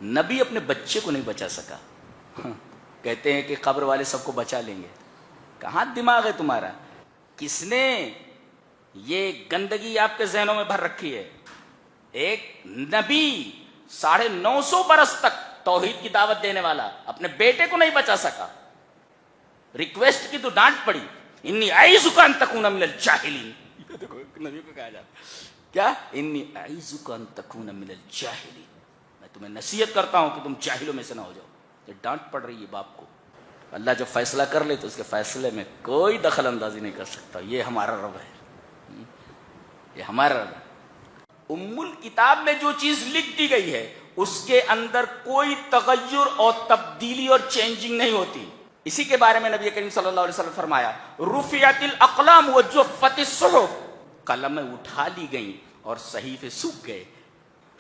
نبی اپنے بچے کو نہیں بچا سکا. کہتے ہیں کہ قبر والے سب کو بچا لیں گے. کہاں دماغ ہے تمہارا؟ کس نے یہ گندگی آپ کے ذہنوں میں بھر رکھی ہے؟ ایک نبی 950 برس تک توحید کی دعوت دینے والا اپنے بیٹے کو نہیں بچا سکا. ریکویسٹ کی تو ڈانٹ پڑی. انی اعیذک ان تکون من الجاہلین. نبی کو کہا جاتا کیا؟ انی اعیذک ان تکون من الجاہلین. میں تمہیں نصیحت کرتا ہوں کہ تم جاہلوں میں سے نہ ہو جاؤ. یہ ڈانٹ پڑ رہی ہے باپ کو. اللہ جب فیصلہ کر لے تو اس کے فیصلے میں کوئی دخل اندازی نہیں کر سکتا. یہ ہمارا رب ہے. یہ ہمارا رب ہے. ام الکتاب میں جو چیز لکھ دی گئی ہے اس کے اندر کوئی تغیر اور تبدیلی اور چینجنگ نہیں ہوتی. اسی کے بارے میں نبی کریم صلی اللہ علیہ وسلم فرمایا رفعت الاقلام وجفت الصحف. قلمیں اٹھا لی گئیں اور صحیفے سوکھ گئے.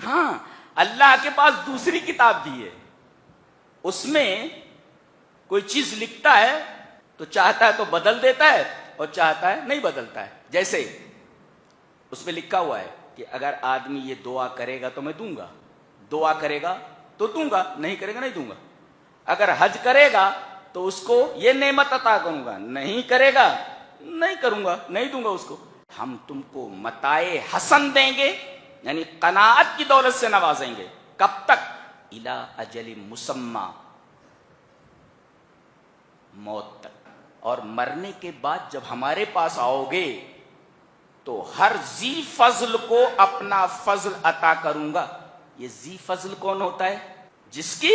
ہاں اللہ کے پاس دوسری کتاب دی ہے. اس میں کوئی چیز لکھتا ہے تو چاہتا ہے تو بدل دیتا ہے اور چاہتا ہے نہیں بدلتا ہے. جیسے اس میں لکھا ہوا ہے کہ اگر آدمی یہ دعا کرے گا تو میں دوں گا, دعا کرے گا تو دوں گا, نہیں کرے گا نہیں دوں گا. اگر حج کرے گا تو اس کو یہ نعمت عطا کروں گا, نہیں کرے گا نہیں کروں گا, نہیں دوں گا اس کو. ہم تم کو متاع حسن دیں گے, یعنی قناعت کی دولت سے نوازیں گے. کب تک؟ الی اجل مسمى, موت تک. اور مرنے کے بعد جب ہمارے پاس آؤ گے تو ہر ذی فضل کو اپنا فضل عطا کروں گا. یہ ذی فضل کون ہوتا ہے؟ جس کی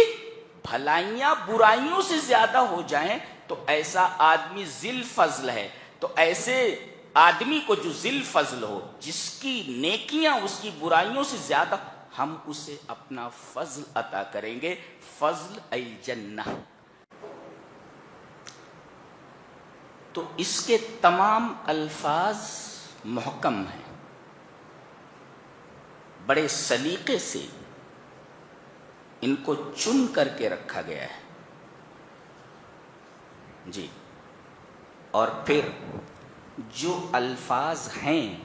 بھلائیاں برائیوں سے زیادہ ہو جائیں تو ایسا آدمی ذی فضل ہے. تو ایسے آدمی کو جو ذی فضل ہو, جس کی نیکیاں اس کی برائیوں سے زیادہ, ہم اسے اپنا فضل عطا کریں گے. فضل الجنہ. تو اس کے تمام الفاظ محکم ہیں, بڑے سلیقے سے ان کو چن کر کے رکھا گیا ہے. جی. اور پھر جو الفاظ ہیں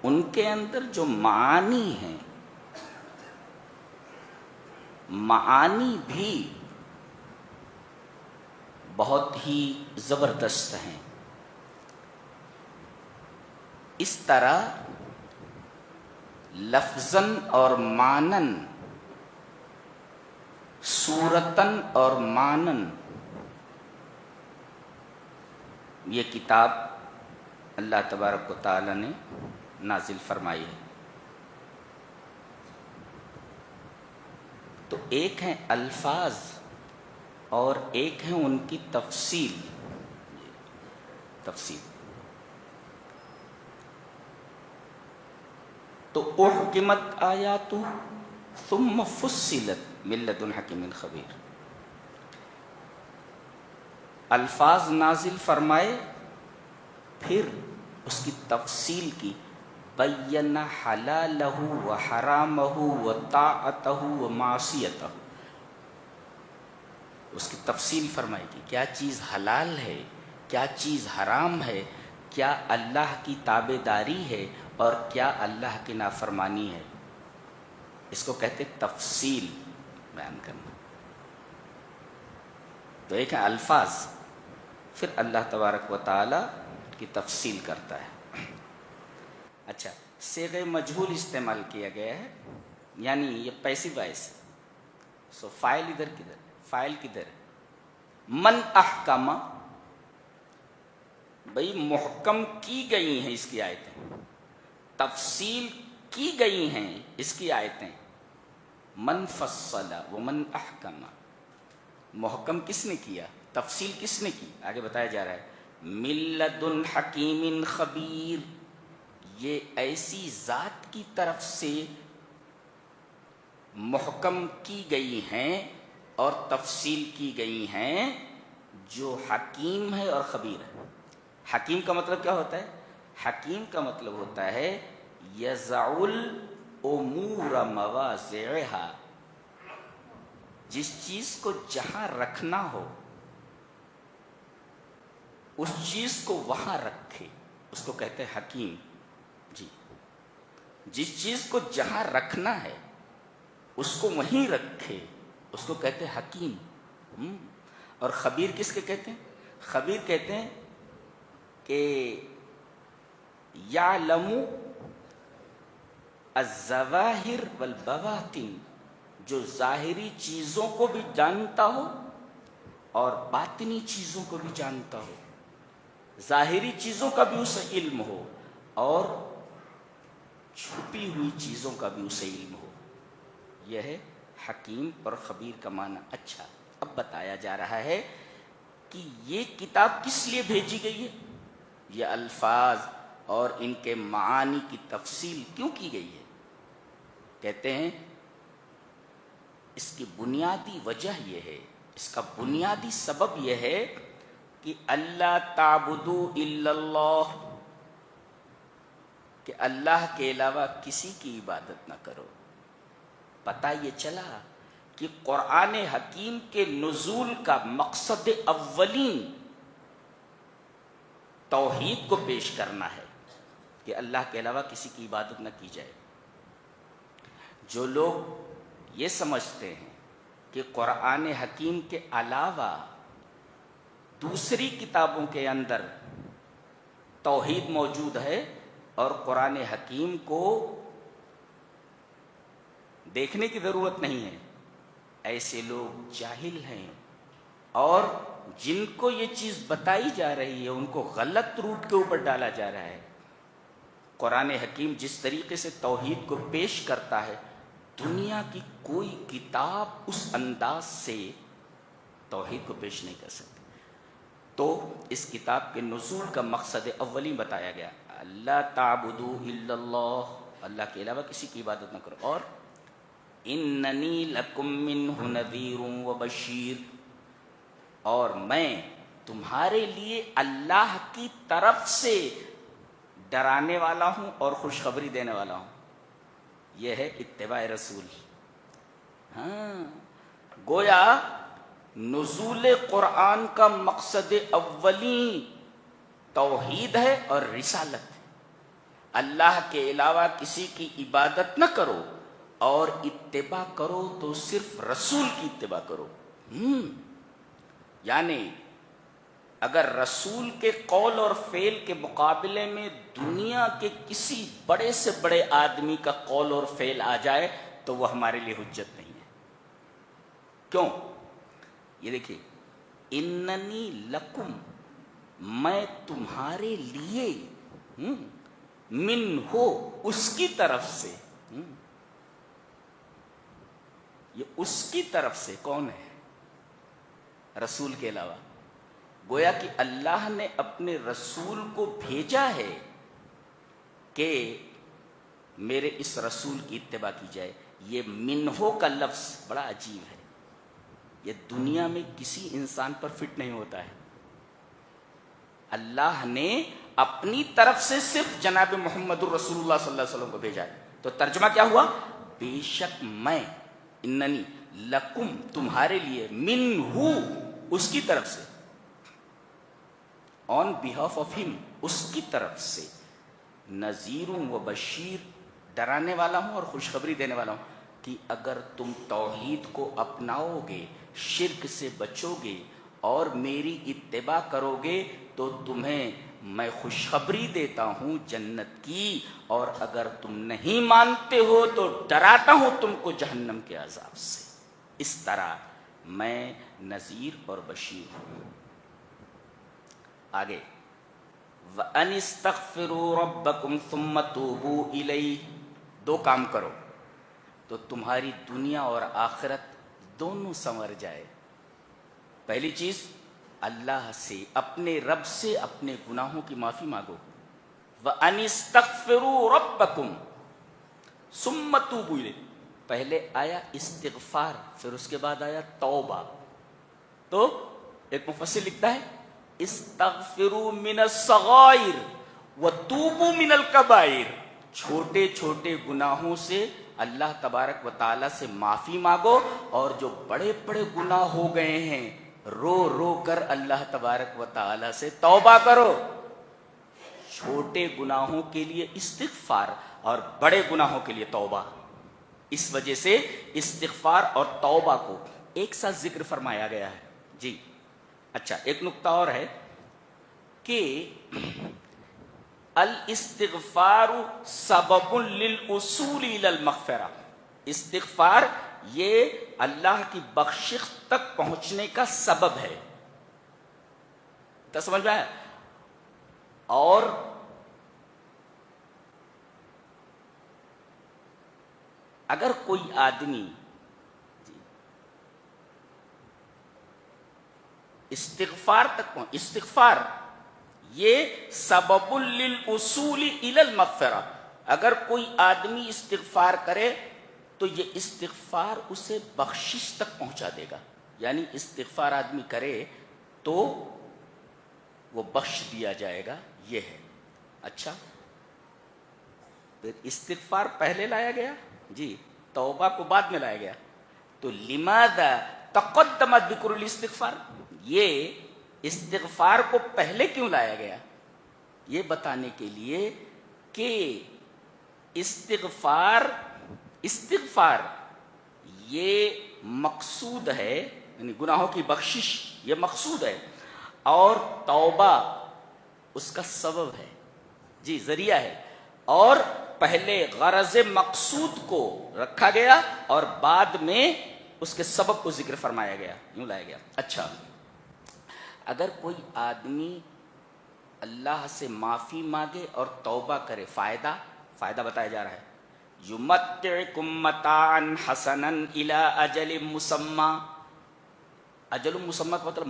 ان کے اندر جو معانی ہیں, معانی بھی بہت ہی زبردست ہیں. اس طرح لفظاً اور معنن, صورتاً اور معنن یہ کتاب اللہ تبارک و تعالی نے نازل فرمائی ہے. تو ایک ہیں الفاظ اور ایک ہے ان کی تفصیل. تو احکمت آیات ثم فصلت من لدن حکیم خبیر. الفاظ نازل فرمائے پھر اس کی تفصیل کی. بین حلالہ و حرامہ و طاعتہ و معصیتہ. اس کی تفصیل فرمائی کہ کیا چیز حلال ہے, کیا چیز حرام ہے, کیا اللہ کی تابع داری ہے اور کیا اللہ کی نافرمانی ہے. اس کو کہتے تفصیل بیان کرنا. تو ایک ہے الفاظ, پھر اللہ تبارک و تعالی کی تفصیل کرتا ہے. اچھا, صیغہ مجہول استعمال کیا گیا ہے, یعنی یہ پیسیو وائس. سو فاعل ادھر کدھر, فاعل کدھر؟ من احکم. بھئی محکم کی گئی ہیں اس کی آیتیں, تفصیل کی گئی ہیں اس کی آیتیں. من فصل ومن احکم. محکم کس نے کیا, تفصیل کس نے کی؟ آگے بتایا جا رہا ہے من لدن حکیم خبیر. یہ ایسی ذات کی طرف سے محکم کی گئی ہیں اور تفصیل کی گئی ہیں جو حکیم ہے اور خبیر ہے. حکیم کا مطلب کیا ہوتا ہے؟ حکیم کا مطلب ہوتا ہے یضع الامور مواضعها. جس چیز کو جہاں رکھنا ہو اس چیز کو وہاں رکھے, اس کو کہتے ہیں حکیم. جی, جس چیز کو جہاں رکھنا ہے اس کو وہیں رکھے، اس کو کہتے ہیں حکیم۔ اور خبیر کس کے کہتے ہیں؟ خبیر کہتے ہیں کہ یعلم الظواہر والبواطن، جو ظاہری چیزوں کو بھی جانتا ہو اور باطنی چیزوں کو بھی جانتا ہو، ظاہری چیزوں کا بھی اسے علم ہو اور چھپی ہوئی چیزوں کا بھی اسے علم ہو۔ یہ ہے حکیم پر خبیر کا معنی۔ اچھا، اب بتایا جا رہا ہے کہ یہ کتاب کس لیے بھیجی گئی ہے، یہ الفاظ اور ان کے معانی کی تفصیل کیوں کی گئی ہے؟ کہتے ہیں اس کی بنیادی وجہ یہ ہے، اس کا بنیادی سبب یہ ہے کہ اللہ تعبدوا الا اللہ، کہ اللہ کے علاوہ کسی کی عبادت نہ کرو۔ پتہ یہ چلا کہ قرآن حکیم کے نزول کا مقصد اولین توحید کو پیش کرنا ہے، کہ اللہ کے علاوہ کسی کی عبادت نہ کی جائے۔ جو لوگ یہ سمجھتے ہیں کہ قرآن حکیم کے علاوہ دوسری کتابوں کے اندر توحید موجود ہے اور قرآن حکیم کو دیکھنے کی ضرورت نہیں ہے، ایسے لوگ جاہل ہیں، اور جن کو یہ چیز بتائی جا رہی ہے ان کو غلط روٹ کے اوپر ڈالا جا رہا ہے۔ قرآن حکیم جس طریقے سے توحید کو پیش کرتا ہے، دنیا کی کوئی کتاب اس انداز سے توحید کو پیش نہیں کر سکتی۔ تو اس کتاب کے نزول کا مقصد اولی بتایا گیا، اللہ تعبدوا الا اللہ، اللہ کے علاوہ کسی کی عبادت نہ کرو، اور اننی لکم منہ نذیر و بشیر، اور میں تمہارے لیے اللہ کی طرف سے ڈرانے والا ہوں اور خوشخبری دینے والا ہوں۔ یہ ہے اتباع رسول۔ ہاں، گویا نزول قرآن کا مقصد اولی توحید ہے اور رسالت ہے۔ اللہ کے علاوہ کسی کی عبادت نہ کرو، اور اتباع کرو تو صرف رسول کی اتباع کرو۔ یعنی اگر رسول کے قول اور فعل کے مقابلے میں دنیا کے کسی بڑے سے بڑے آدمی کا قول اور فعل آ جائے تو وہ ہمارے لیے حجت نہیں ہے۔ کیوں؟ یہ دیکھیے، اننی لکم، میں تمہارے لیے، من ہو، اس کی طرف سے، یہ اس کی طرف سے کون ہے؟ رسول کے علاوہ۔ گویا کہ اللہ نے اپنے رسول کو بھیجا ہے کہ میرے اس رسول کی اتباع کی جائے۔ یہ منہو کا لفظ بڑا عجیب ہے، یہ دنیا میں کسی انسان پر فٹ نہیں ہوتا ہے۔ اللہ نے اپنی طرف سے صرف جناب محمد الرسول اللہ صلی اللہ علیہ وسلم کو بھیجا ہے۔ تو ترجمہ کیا ہوا؟ بے شک میں، اننی لکم، تمہارے لیے، منہو، اس کی طرف سے، آن بیہاف آف ہم، اس کی طرف سے، نذیر و بشیر، ڈرانے والا ہوں اور خوشخبری دینے والا ہوں کہ اگر تم توحید کو اپناؤ گے، شرک سے بچو گے اور میری اتباع کرو گے تو تمہیں میں خوشخبری دیتا ہوں جنت کی، اور اگر تم نہیں مانتے ہو تو ڈراتا ہوں تم کو جہنم کے عذاب سے۔ اس طرح میں نذیر اور بشیر ہوں۔ آگے، وَأَنِ اسْتَغْفِرُوا رَبَّكُمْ ثُمَّ تُوبُوا إِلَيْهِ، دو کام کرو تو تمہاری دنیا اور آخرت دونوں سنور جائے۔ پہلی چیز، اللہ سے، اپنے رب سے اپنے گناہوں کی معافی مانگو۔ وَأَنِ اسْتَغْفِرُوا رَبَّكُمْ ثُمَّ تُوبُوا إِلَيْهِ، پہلے آیا استغفار، پھر اس کے بعد آیا توبہ۔ تو ایک مفسر لکھتا ہے، استغفروا من الصغائر وتوبوا من الکبائر، چھوٹے چھوٹے گناہوں سے اللہ تبارک و تعالیٰ سے معافی مانگو، اور جو بڑے بڑے گناہ ہو گئے ہیں رو رو کر اللہ تبارک و تعالیٰ سے توبہ کرو۔ چھوٹے گناہوں کے لیے استغفار اور بڑے گناہوں کے لیے توبہ۔ اس وجہ سے استغفار اور توبہ کو ایک ساتھ ذکر فرمایا گیا ہے. جی اچھا، ایک نقطہ اور ہے کہ الاستغفار سبب للوصول الى المغفرہ. استغفار یہ اللہ کی بخشش تک پہنچنے کا سبب ہے. تو سمجھ میں آیا؟ اور اگر کوئی آدمی استغفار تک پہنچ، استغفار یہ سبب للوصول الی المغفرہ، اگر کوئی آدمی استغفار کرے تو یہ استغفار اسے بخشش تک پہنچا دے گا. یعنی استغفار آدمی کرے تو وہ بخش دیا جائے گا، یہ ہے. اچھا، پھر استغفار پہلے لایا گیا، جی توبہ کو بعد میں لایا گیا. تو لماذا تقدمت ذکر الاستغفار، یہ استغفار کو پہلے کیوں لایا گیا؟ یہ بتانے کے لیے کہ استغفار یہ مقصود ہے، یعنی گناہوں کی بخشش یہ مقصود ہے، اور توبہ اس کا سبب ہے، جی ذریعہ ہے. اور پہلے غرض مقصود کو رکھا گیا اور بعد میں اس کے سبب کو ذکر فرمایا گیا، یوں لایا گیا. اچھا، اگر کوئی آدمی اللہ سے معافی مانگے اور توبہ کرے، فائدہ بتایا جا رہا ہے. یمتعکم متاعا حسنا الی اجل مسمی، اجل مسمی کا مطلب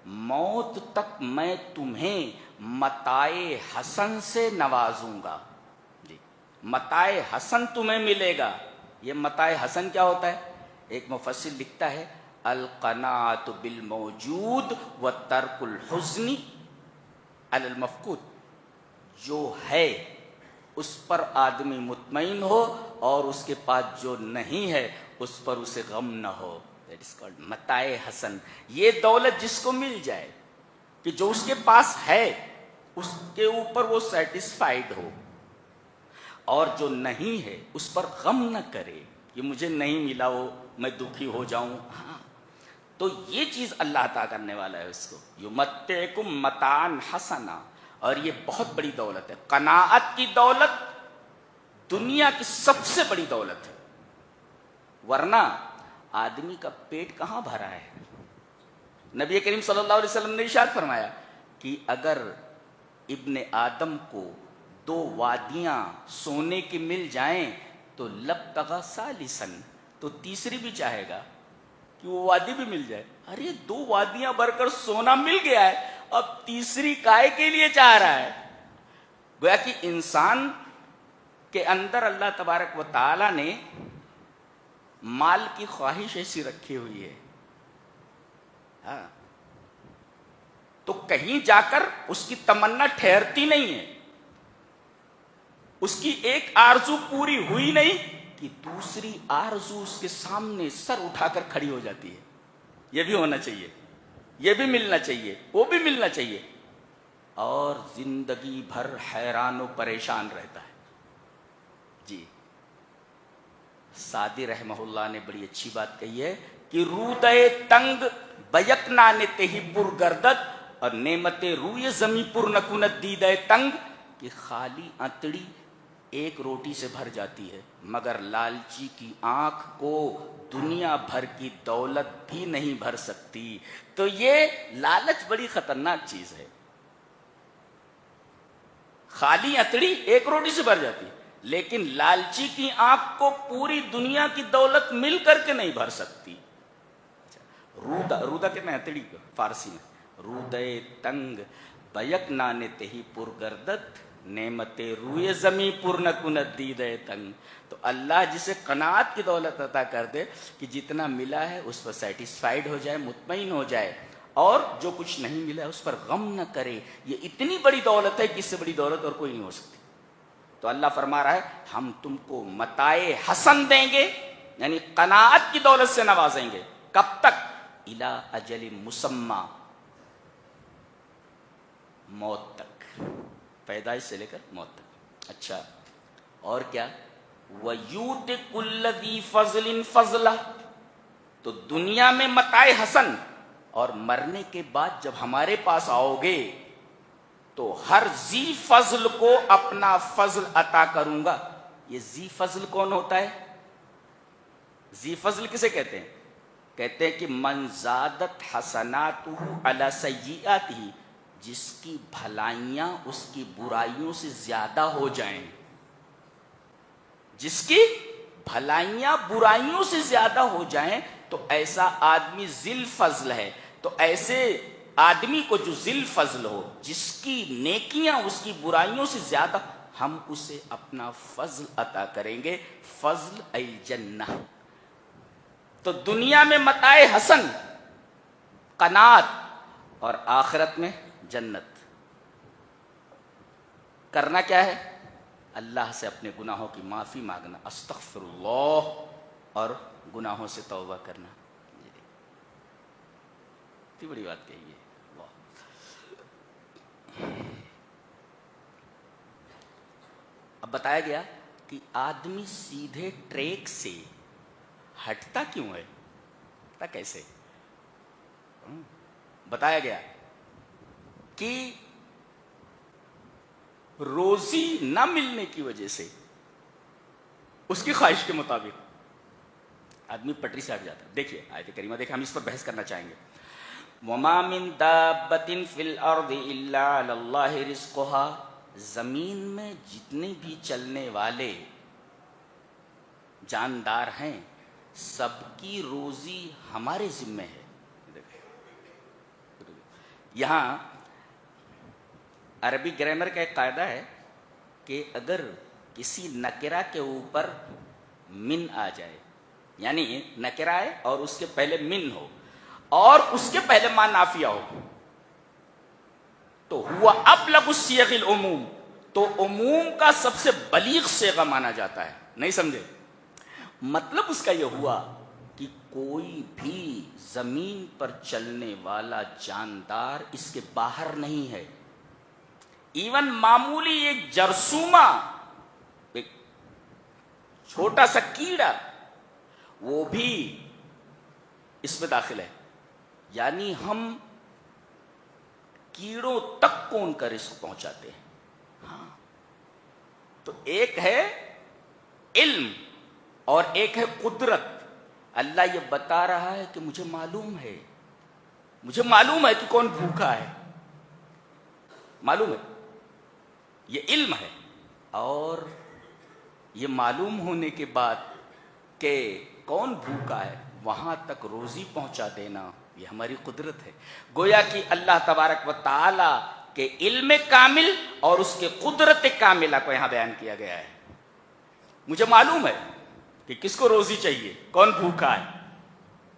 موت تک میں تمہیں متاع حسن سے نوازوں گا. جی متاع حسن تمہیں ملے گا. یہ متاع حسن کیا ہوتا ہے؟ ایک مفسر لکھتا ہے القناعۃ بالموجود وترک الحزن علی المفقود. جو ہے اس پر آدمی مطمئن ہو اور اس کے پاس جو نہیں ہے اس پر اسے غم نہ ہو. دیٹ از کالڈ متاع حسن. یہ دولت جس کو مل جائے کہ جو اس کے پاس ہے اس کے اوپر وہ سیٹسفائیڈ ہو، اور جو نہیں ہے اس پر غم نہ کرے کہ مجھے نہیں ملا وہ میں دکھی ہو جاؤں. ہاں، تو یہ چیز اللہ عطا کرنے والا ہے اس کو. یمتعکم متاعا حسنا، اور یہ بہت بڑی دولت ہے. قناعت کی دولت دنیا کی سب سے بڑی دولت ہے، ورنہ آدمی کا پیٹ کہاں بھرا ہے؟ نبی کریم صلی اللہ علیہ وسلم نے ارشاد فرمایا کہ اگر ابن آدم کو 2 وادیاں سونے کی مل جائیں تو لبتغى ثالثا، تو تیسری بھی چاہے گا کہ وہ وادی بھی مل جائے. ارے 2 وادیاں بھر کر سونا مل گیا ہے، اب تیسری کائے کے لیے چاہ رہا ہے. گویا کہ انسان کے اندر اللہ تبارک و تعالی نے مال کی خواہش ایسی رکھی ہوئی ہے. ہاں، تو کہیں جا کر اس کی تمنا ٹھہرتی نہیں ہے. اس کی ایک آرزو پوری ہوئی نہیں کہ دوسری آرزو اس کے سامنے سر اٹھا کر کھڑی ہو جاتی ہے. یہ بھی ہونا چاہیے، یہ بھی ملنا چاہیے، وہ بھی ملنا چاہیے، اور زندگی بھر حیران و پریشان رہتا ہے. جی سعدی رحمہ اللہ نے بڑی اچھی بات کہی ہے کہ رودے تنگ بیک نانے تہی پر گردد، اور نعمت روی زمیں پر نکونت دیدے تنگ، کہ خالی انتڑی ایک روٹی سے بھر جاتی ہے مگر لالچی کی آنکھ کو دنیا بھر کی دولت بھی نہیں بھر سکتی. تو یہ لالچ بڑی خطرناک چیز ہے. خالی انتڑی ایک روٹی سے بھر جاتی، لیکن لالچی کی آنکھ کو پوری دنیا کی دولت مل کر کے نہیں بھر سکتی. رودا کہتے ہیں انتڑی کو فارسی میں. رودے تنگ بیک نانے تہی پر گردد، نعمت روئے زمیں پر نکونت دیدے تنگ. تو اللہ جسے قناعت کی دولت عطا کر دے کہ جتنا ملا ہے اس پر سیٹسفائیڈ ہو جائے، مطمئن ہو جائے، اور جو کچھ نہیں ملا ہے اس پر غم نہ کرے. یہ اتنی بڑی دولت ہے کہ اس سے بڑی دولت اور کوئی نہیں ہو سکتی. تو اللہ فرما رہا ہے ہم تم کو متاع حسن دیں گے، یعنی قناعت کی دولت سے نوازیں گے. کب تک؟ الی اجل مسمی، موت تک، پیدائش سے لے کر موت تک. اچھا، اور کیا؟ وَيُؤْتِ كُلَّ ذِي فَضْلٍ فَضْلَهُ. تو دنیا میں متاع حسن، اور مرنے کے بعد جب ہمارے پاس آؤ گے تو ہر ذی فضل کو اپنا فضل عطا کروں گا. یہ ذی فضل کون ہوتا ہے؟ ذی فضل کسے کہتے ہیں؟ کہتے ہیں کہ من زادت حسناتہ علی سیئاتہ، جس کی بھلائیاں اس کی برائیوں سے زیادہ ہو جائیں. جس کی بھلائیاں برائیوں سے زیادہ ہو جائیں تو ایسا آدمی ذی فضل ہے. تو ایسے آدمی کو جو ذی فضل ہو، جس کی نیکیاں اس کی برائیوں سے زیادہ، ہم اسے اپنا فضل عطا کریں گے. فضل الجنہ. تو دنیا میں متاع حسن، قناعت، اور آخرت میں جنت. کرنا کیا ہے؟ اللہ سے اپنے گناہوں کی معافی مانگنا، استغفر اللہ، اور گناہوں سے توبہ کرنا. اتنی بڑی بات کہی ہے. اب بتایا گیا کہ آدمی سیدھے ٹریک سے ہٹتا کیوں ہے؟ پتا کیسے؟ بتایا گیا کہ روزی نہ ملنے کی وجہ سے اس کی خواہش کے مطابق آدمی پٹری سے ہٹ جاتا ہے. دیکھیے آیت کریمہ، دیکھیں ہم اس پر بحث کرنا چاہیں گے. وَمَا مِن دَابَّةٍ فِي الْأَرْضِ إِلَّا عَلَى اللَّهِ رِزْقُهَا. زمین میں جتنے بھی چلنے والے جاندار ہیں، سب کی روزی ہمارے ذمہ ہے. یہاں عربی گرامر کا ایک قاعدہ ہے کہ اگر کسی نکرہ کے اوپر من آ جائے، یعنی نکرہ ہے اور اس کے پہلے من ہو اور اس کے پہلے ما نافیہ ہو، تو ہوا ابلغ الصیغ العموم، تو عموم کا سب سے بلیغ صیغہ مانا جاتا ہے. نہیں سمجھے؟ مطلب اس کا یہ ہوا کہ کوئی بھی زمین پر چلنے والا جاندار اس کے باہر نہیں ہے. ایون معمولی ایک جرثومہ، ایک چھوٹا سا کیڑا، وہ بھی اس میں داخل ہے. یعنی ہم کیڑوں تک کو ان کا رزق پہنچاتے ہیں. ہاں، تو ایک ہے علم اور ایک ہے قدرت. اللہ یہ بتا رہا ہے کہ مجھے معلوم ہے کہ کون بھوکا ہے، معلوم ہے، یہ علم ہے. اور یہ معلوم ہونے کے بعد کہ کون بھوکا ہے، وہاں تک روزی پہنچا دینا، یہ ہماری قدرت ہے. گویا کہ اللہ تبارک و تعالی کے علم کامل اور اس کے قدرت کاملہ کو یہاں بیان کیا گیا ہے. مجھے معلوم ہے کہ کس کو روزی چاہیے، کون بھوکا ہے،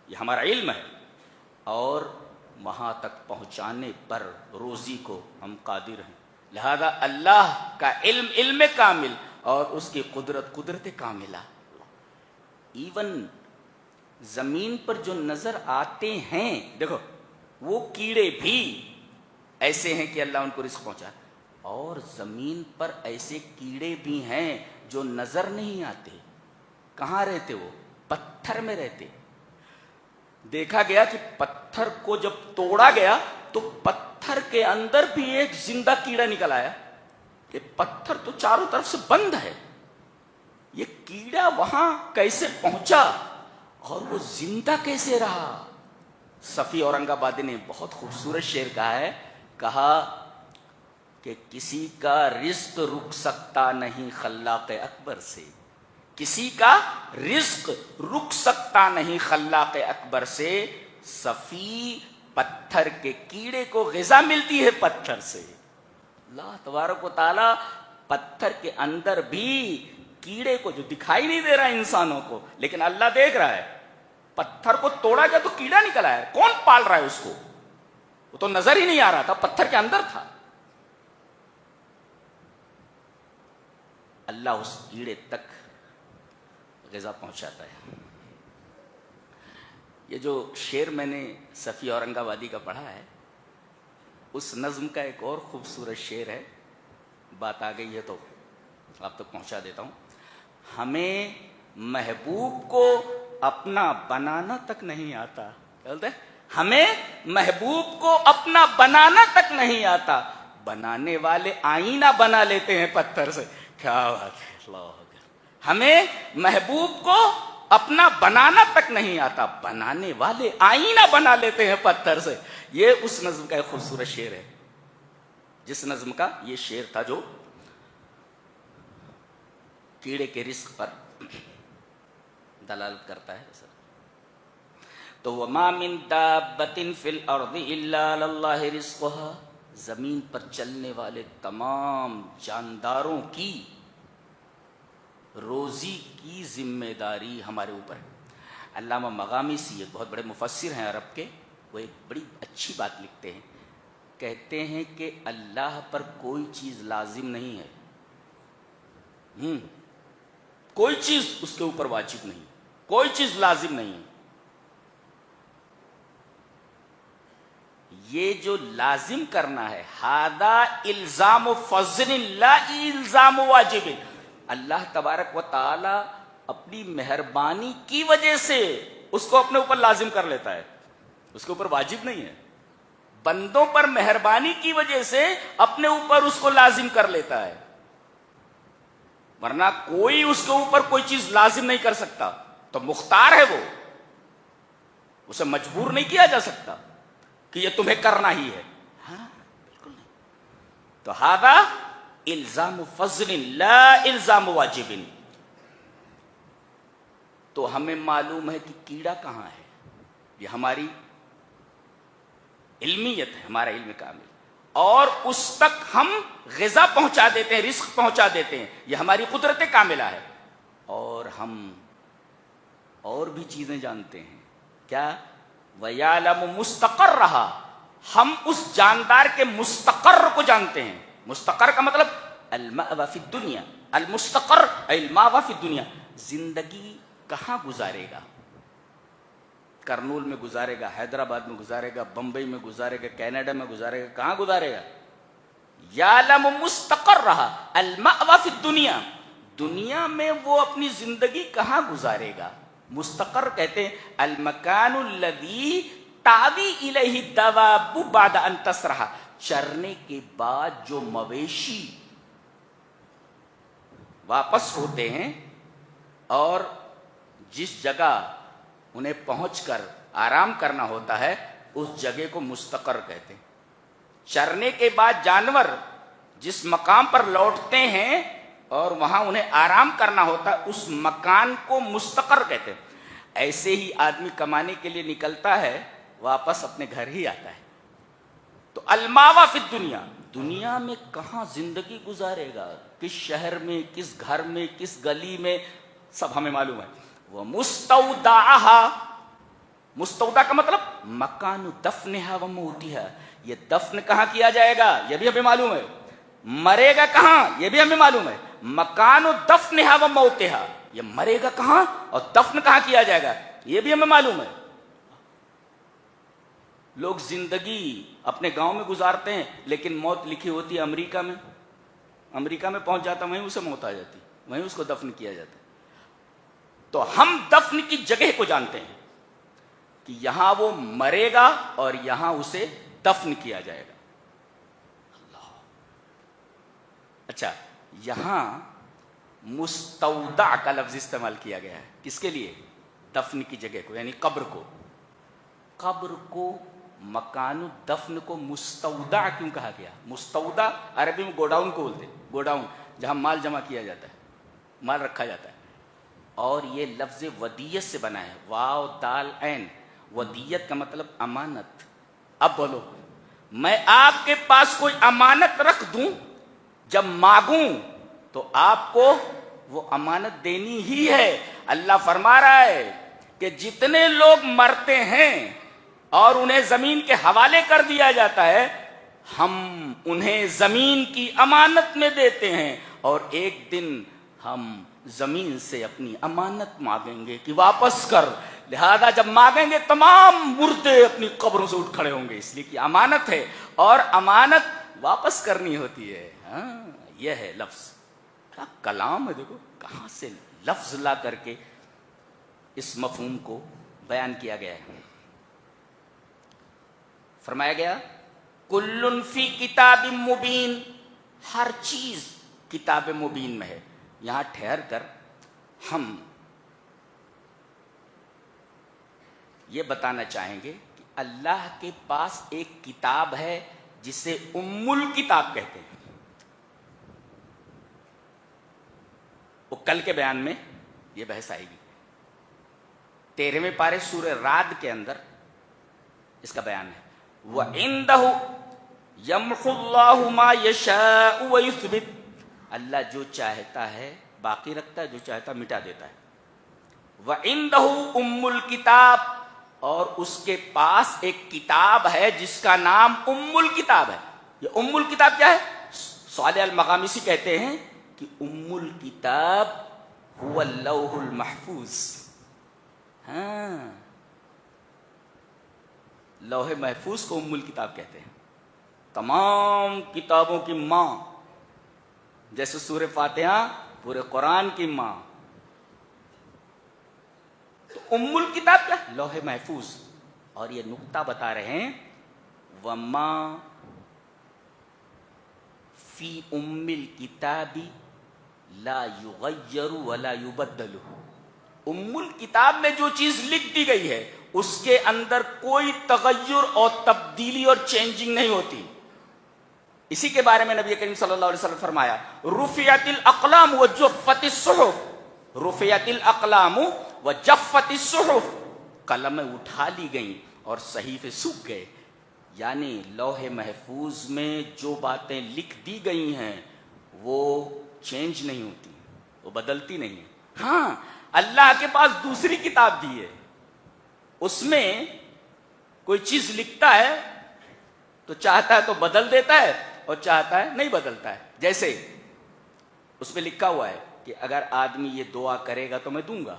یہ ہمارا علم ہے، اور وہاں تک پہنچانے پر روزی کو ہم قادر ہیں. لہذا اللہ کا علم کامل اور اس کی قدرت کاملہ. ایون زمین پر جو نظر آتے ہیں، دیکھو وہ کیڑے بھی ایسے ہیں کہ اللہ ان کو رزق پہنچا، اور زمین پر ایسے کیڑے بھی ہیں جو نظر نہیں آتے. کہاں رہتے؟ وہ پتھر میں رہتے. دیکھا گیا کہ پتھر کو جب توڑا گیا تو پتھر کے اندر بھی ایک زندہ کیڑا نکل آیا کہ پتھر تو چاروں طرف سے بند ہے، یہ کیڑا وہاں کیسے پہنچا اور وہ زندہ کیسے رہا؟ صفی اورنگ آبادی نے بہت خوبصورت شعر کہا ہے، کہا کہ کسی کا رزق رک سکتا نہیں خلاق اکبر سے، کسی کا رزق رک سکتا نہیں خلاق اکبر سے. صفی پتھر کے کیڑے کو غذا ملتی ہے پتھر سے. اللہ تبارک و تعالی پتھر کے اندر بھی کیڑے کو، جو دکھائی نہیں دے رہا انسانوں کو، لیکن اللہ دیکھ رہا ہے. پتھر کو توڑا گیا تو کیڑا نکل آیا، کون پال رہا ہے اس کو؟ وہ تو نظر ہی نہیں آ رہا تھا، پتھر کے اندر تھا. اللہ اس کیڑے تک غذا پہنچاتا ہے. یہ جو شعر میں نے صفی اورنگ آبادی کا پڑھا ہے، اس نظم کا ایک اور خوبصورت شعر ہے. بات آ گئی ہے تو آپ تک پہنچا دیتا ہوں. ہمیں محبوب کو اپنا بنانا تک نہیں آتا. کیا بولتے ہیں؟ ہمیں محبوب کو اپنا بنانا تک نہیں آتا، بنانے والے آئینہ بنا لیتے ہیں پتھر سے. کیا بات ہے، اللہ اکبر. ہمیں محبوب کو اپنا بنانا تک نہیں آتا، بنانے والے آئینہ بنا لیتے ہیں پتھر سے. یہ اس نظم کا ایک خوبصورت شعر ہے، جس نظم کا یہ شعر تھا جو کیڑے کے رزق پر دلالت کرتا ہے. تو وَمَا مِن دَابَّةٍ فِي الْأَرْضِ إِلَّا عَلَى اللَّهِ رِزْقُهَا، زمین پر چلنے والے تمام جانداروں کی روزی کی ذمہ داری ہمارے اوپر ہے. علامہ مغامسی ایک بہت بڑے مفسر ہیں عرب کے، وہ ایک بڑی اچھی بات لکھتے ہیں. کہتے ہیں کہ اللہ پر کوئی چیز لازم نہیں ہے، کوئی چیز اس کے اوپر واجب نہیں، کوئی چیز لازم نہیں ہے. یہ جو لازم کرنا ہے، ہذا الزام فضل لا الزام واجب. اللہ تبارک و تعالی اپنی مہربانی کی وجہ سے اس کو اپنے اوپر لازم کر لیتا ہے، اس کے اوپر واجب نہیں ہے. بندوں پر مہربانی کی وجہ سے اپنے اوپر اس کو لازم کر لیتا ہے، ورنہ کوئی اس کے اوپر کوئی چیز لازم نہیں کر سکتا. تو مختار ہے وہ، اسے مجبور نہیں کیا جا سکتا کہ یہ تمہیں کرنا ہی ہے. ہاں بالکل نہیں. تو ہذا الزام فضل لا الزام واجب. تو ہمیں معلوم ہے کہ کیڑا کہاں ہے، یہ ہماری علمیت ہے، ہمارا علم کامل، اور اس تک ہم غذا پہنچا دیتے ہیں، رزق پہنچا دیتے ہیں، یہ ہماری قدرت کاملہ ہے. اور ہم اور بھی چیزیں جانتے ہیں. کیا؟ وَيَعْلَمُ مُسْتَقَرَّهَا، ہم اس جاندار کے مستقر کو جانتے ہیں. مستقر کا مطلب المأوى فی الدنیا، المستقر المأوى فی الدنیا. زندگی کہاں گزارے گا؟ کرنول میں گزارے گا، حیدرآباد میں گزارے گا، بمبئی میں گزارے گا، کینیڈا میں گزارے گا، کہاں گزارے گا؟ یعلم مستقرها المأوى فی الدنیا، دنیا میں وہ اپنی زندگی کہاں گزارے گا. مستقر کہتے ہیں المکان الذی تاوی الیہ الدواب بعد ان تسرح، چرنے کے بعد جو مویشی واپس ہوتے ہیں اور جس جگہ انہیں پہنچ کر آرام کرنا ہوتا ہے، اس جگہ کو مستقر کہتے ہیں. چرنے کے بعد جانور جس مقام پر لوٹتے ہیں اور وہاں انہیں آرام کرنا ہوتا ہے، اس مکان کو مستقر کہتے ہیں. ایسے ہی آدمی کمانے کے لیے نکلتا ہے، واپس اپنے گھر ہی آتا ہے. تو الماوا فی الدنیا، دنیا میں کہاں زندگی گزارے گا، کس شہر میں، کس گھر میں، کس گلی میں، سب ہمیں معلوم ہے. وہ مستودعها، مستودع کا مطلب مکان دفنها و موتها، یہ دفن کہاں کیا جائے گا یہ بھی ہمیں معلوم ہے. مرے گا کہاں یہ بھی ہمیں معلوم ہے. مکان دفنها و موتها، یہ مرے گا کہاں اور دفن کہاں کیا جائے گا یہ بھی ہمیں معلوم ہے. لوگ زندگی اپنے گاؤں میں گزارتے ہیں، لیکن موت لکھی ہوتی ہے امریکہ میں. امریکہ میں پہنچ جاتا، وہیں اسے موت آ جاتی، وہیں اس کو دفن کیا جاتا. تو ہم دفن کی جگہ کو جانتے ہیں کہ یہاں وہ مرے گا اور یہاں اسے دفن کیا جائے گا. اللہ. اچھا، یہاں مستودع کا لفظ استعمال کیا گیا ہے کس کے لیے؟ دفن کی جگہ کو، یعنی قبر کو. قبر کو، مکان دفن کو مستودع کیوں کہا گیا؟ مستودع عربی میں گوڈاؤن کو بولتے ہیں، گوڈاؤن جہاں مال جمع کیا جاتا ہے، مال رکھا جاتا ہے. اور یہ لفظ ودیت سے بنا ہے، واو دال عین. ودیت کا مطلب امانت. اب بولو، میں آپ کے پاس کوئی امانت رکھ دوں، جب مانگوں تو آپ کو وہ امانت دینی ہی ہے. اللہ فرما رہا ہے کہ جتنے لوگ مرتے ہیں اور انہیں زمین کے حوالے کر دیا جاتا ہے، ہم انہیں زمین کی امانت میں دیتے ہیں، اور ایک دن ہم زمین سے اپنی امانت مانگیں گے کہ واپس کر. لہذا جب مانگیں گے تمام مردے اپنی قبروں سے اٹھ کھڑے ہوں گے، اس لیے کہ امانت ہے اور امانت واپس کرنی ہوتی ہے. ہاں، یہ ہے لفظ. کیا کلام ہے، دیکھو کہاں سے لفظ لا کر کے اس مفہوم کو بیان کیا گیا ہے. فرمایا گیا کل فی کتاب مبین، ہر چیز کتاب مبین میں ہے. یہاں ٹھہر کر ہم یہ بتانا چاہیں گے کہ اللہ کے پاس ایک کتاب ہے جسے ام الکتاب کہتے ہیں. وہ کل کے بیان میں یہ بحث آئے گی. 13ویں پارے سورہ رعد کے اندر اس کا بیان ہے. وَعِندَهُ يَمْحُ اللَّهُ مَا يَشَاءُ وَيُثْبِتُ، اللہ جو چاہتا ہے باقی رکھتا ہے، جو چاہتا ہے مٹا دیتا ہے. وَعِندَهُ أُمُّ الْكِتَابِ، اور اس کے پاس ایک کتاب ہے جس کا نام ام الکتاب ہے. یہ ام الکتاب کیا ہے؟ صالح المقامسی کہتے ہیں کہ ام الکتاب هو اللوح المحفوظ. ہاں، لوح محفوظ کو ام الکتاب کہتے ہیں. تمام کتابوں کی ماں، جیسے سورہ فاتحہ پورے قرآن کی ماں. تو ام الکتاب کیا؟ لوح محفوظ. اور یہ نقطہ بتا رہے ہیں وما فی ام الکتاب لا یغیر ولا یبدل. ام الکتاب میں جو چیز لکھ دی گئی ہے اس کے اندر کوئی تغیر اور تبدیلی اور چینجنگ نہیں ہوتی. اسی کے بارے میں نبی کریم صلی اللہ علیہ وسلم فرمایا رفعت الاقلام وجفت الصحف. رفعت الاقلام وجفت الصحف، قلمیں اٹھا لی گئیں اور صحیفے سوکھ گئے. یعنی لوح محفوظ میں جو باتیں لکھ دی گئی ہیں وہ چینج نہیں ہوتی، وہ بدلتی نہیں ہیں. ہاں، اللہ کے پاس دوسری کتاب بھی ہے، اس میں کوئی چیز لکھتا ہے تو چاہتا ہے تو بدل دیتا ہے اور چاہتا ہے نہیں بدلتا ہے. جیسے اس میں لکھا ہوا ہے کہ اگر آدمی یہ دعا کرے گا تو میں دوں گا،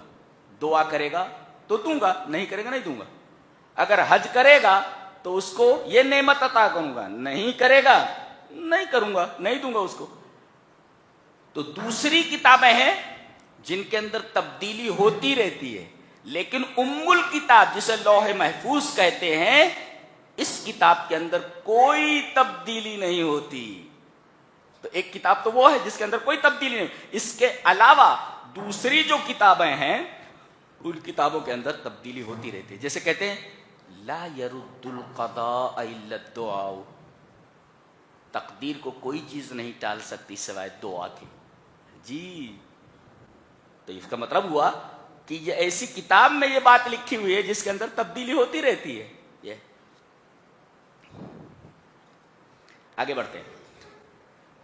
دعا کرے گا تو دوں گا، نہیں کرے گا نہیں دوں گا. اگر حج کرے گا تو اس کو یہ نعمت عطا کروں گا، نہیں کرے گا نہیں کروں گا، نہیں دوں گا اس کو. تو دوسری کتابیں ہیں جن کے اندر تبدیلی ہوتی رہتی ہے، لیکن ام الکتاب جسے لوح محفوظ کہتے ہیں، اس کتاب کے اندر کوئی تبدیلی نہیں ہوتی. تو ایک کتاب تو وہ ہے جس کے اندر کوئی تبدیلی نہیں. اس کے علاوہ دوسری جو کتابیں ہیں ان کتابوں کے اندر تبدیلی ہوتی رہتی ہے. جیسے کہتے ہیں لا يرد القضاء الا الدعاء، تقدیر کو کوئی چیز نہیں ٹال سکتی سوائے دعا کے. جی، تو اس کا مطلب ہوا کہ یہ ایسی کتاب میں یہ بات لکھی ہوئی ہے جس کے اندر تبدیلی ہوتی رہتی ہے. یہ آگے بڑھتے ہیں.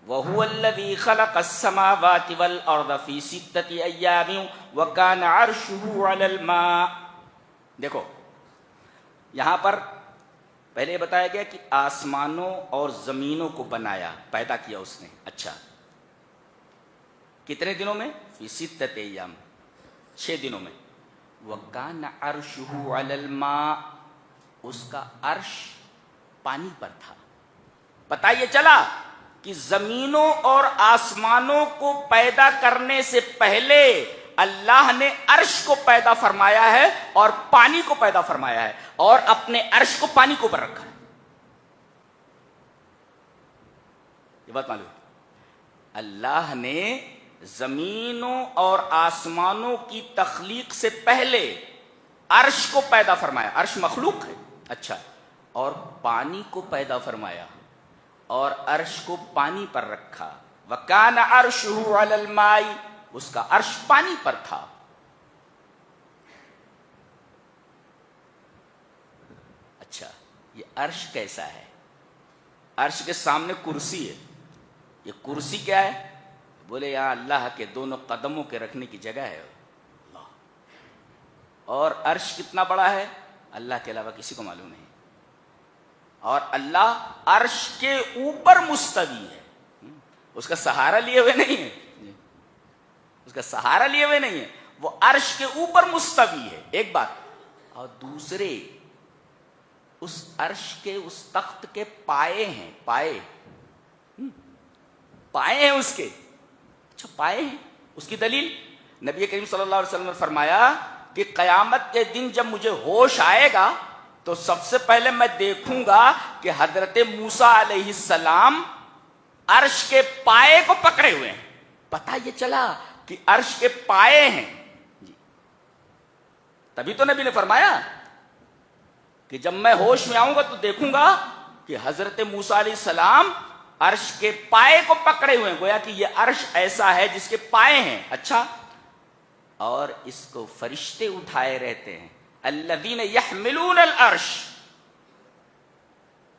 وَهُوَ الَّذِي خَلَقَ السَّمَاوَاتِ وَالْأَرْضَ فِي سِتَّةِ أَيَّامٍ وَكَانَ عَرْشُهُ عَلَى الْمَاءِ. دیکھو یہاں پر پہلے یہ بتایا گیا کہ آسمانوں اور زمینوں کو بنایا، پیدا کیا اس نے. اچھا، کتنے دنوں میں؟ فی ستۃ ایام، 6 دنوں میں. وَكَانَ عَرْشُهُ عَلَى الْمَاءِ، اس کا عرش پانی پر تھا. پتہ یہ چلا کہ زمینوں اور آسمانوں کو پیدا کرنے سے پہلے اللہ نے عرش کو پیدا فرمایا ہے اور پانی کو پیدا فرمایا ہے اور اپنے عرش کو پانی کے اوپر رکھا ہے. یہ بات معلوم. اللہ نے زمینوں اور آسمانوں کی تخلیق سے پہلے عرش کو پیدا فرمایا. عرش مخلوق ہے. اچھا، اور پانی کو پیدا فرمایا اور عرش کو پانی پر رکھا. وَكَانَ عَرْشُهُ عَلَى الْمَاءِ، اس کا عرش پانی پر تھا. اچھا، یہ عرش کیسا ہے؟ عرش کے سامنے کرسی ہے. یہ کرسی کیا ہے؟ بولے یہاں اللہ کے دونوں قدموں کے رکھنے کی جگہ ہے. اللہ. اور عرش کتنا بڑا ہے اللہ کے علاوہ کسی کو معلوم نہیں. اور اللہ عرش کے اوپر مستوی ہے، اس کا سہارا لیے ہوئے نہیں ہے، اس کا سہارا لیے ہوئے نہیں ہے، وہ عرش کے اوپر مستوی ہے. ایک بات. اور دوسرے اس عرش کے اس تخت کے پائے ہیں، پائے ہیں اس کے. اچھا، پائے ہیں. اس کی دلیل نبی کریم صلی اللہ علیہ وسلم نے فرمایا کہ قیامت کے دن جب مجھے ہوش آئے گا تو سب سے پہلے میں دیکھوں گا کہ حضرت موسیٰ علیہ السلام عرش کے پائے کو پکڑے ہوئے ہیں. پتہ یہ چلا کہ عرش کے پائے ہیں. تبھی تو نبی نے فرمایا کہ جب میں ہوش میں آؤں گا تو دیکھوں گا کہ حضرت موسیٰ علیہ السلام عرش کے پائے کو پکڑے ہوئے ہیں. گویا کہ یہ عرش ایسا ہے جس کے پائے ہیں. اچھا، اور اس کو فرشتے اٹھائے رہتے ہیں. الذین یحملون العرش،